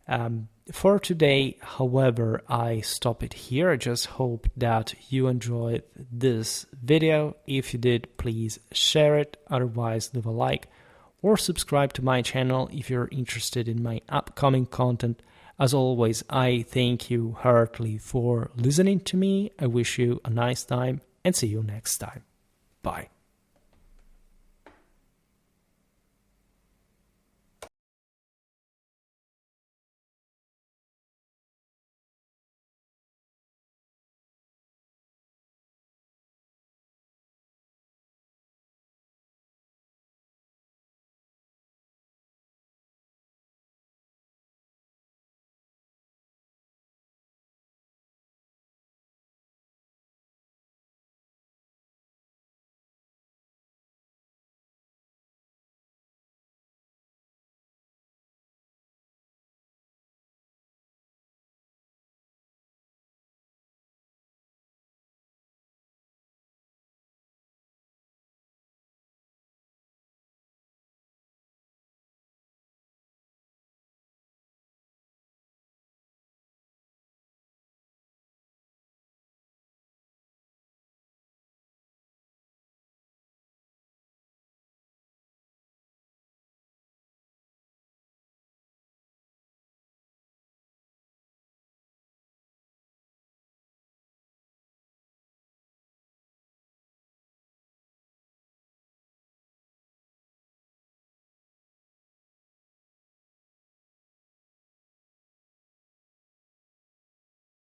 of. For today, however, I stop it here. I just hope that you enjoyed this video. If you did, please share it. Otherwise, leave a like or subscribe to my channel if you're interested in my upcoming content. As always, I thank you heartily for listening to me. I wish you a nice time and see you next time. Bye.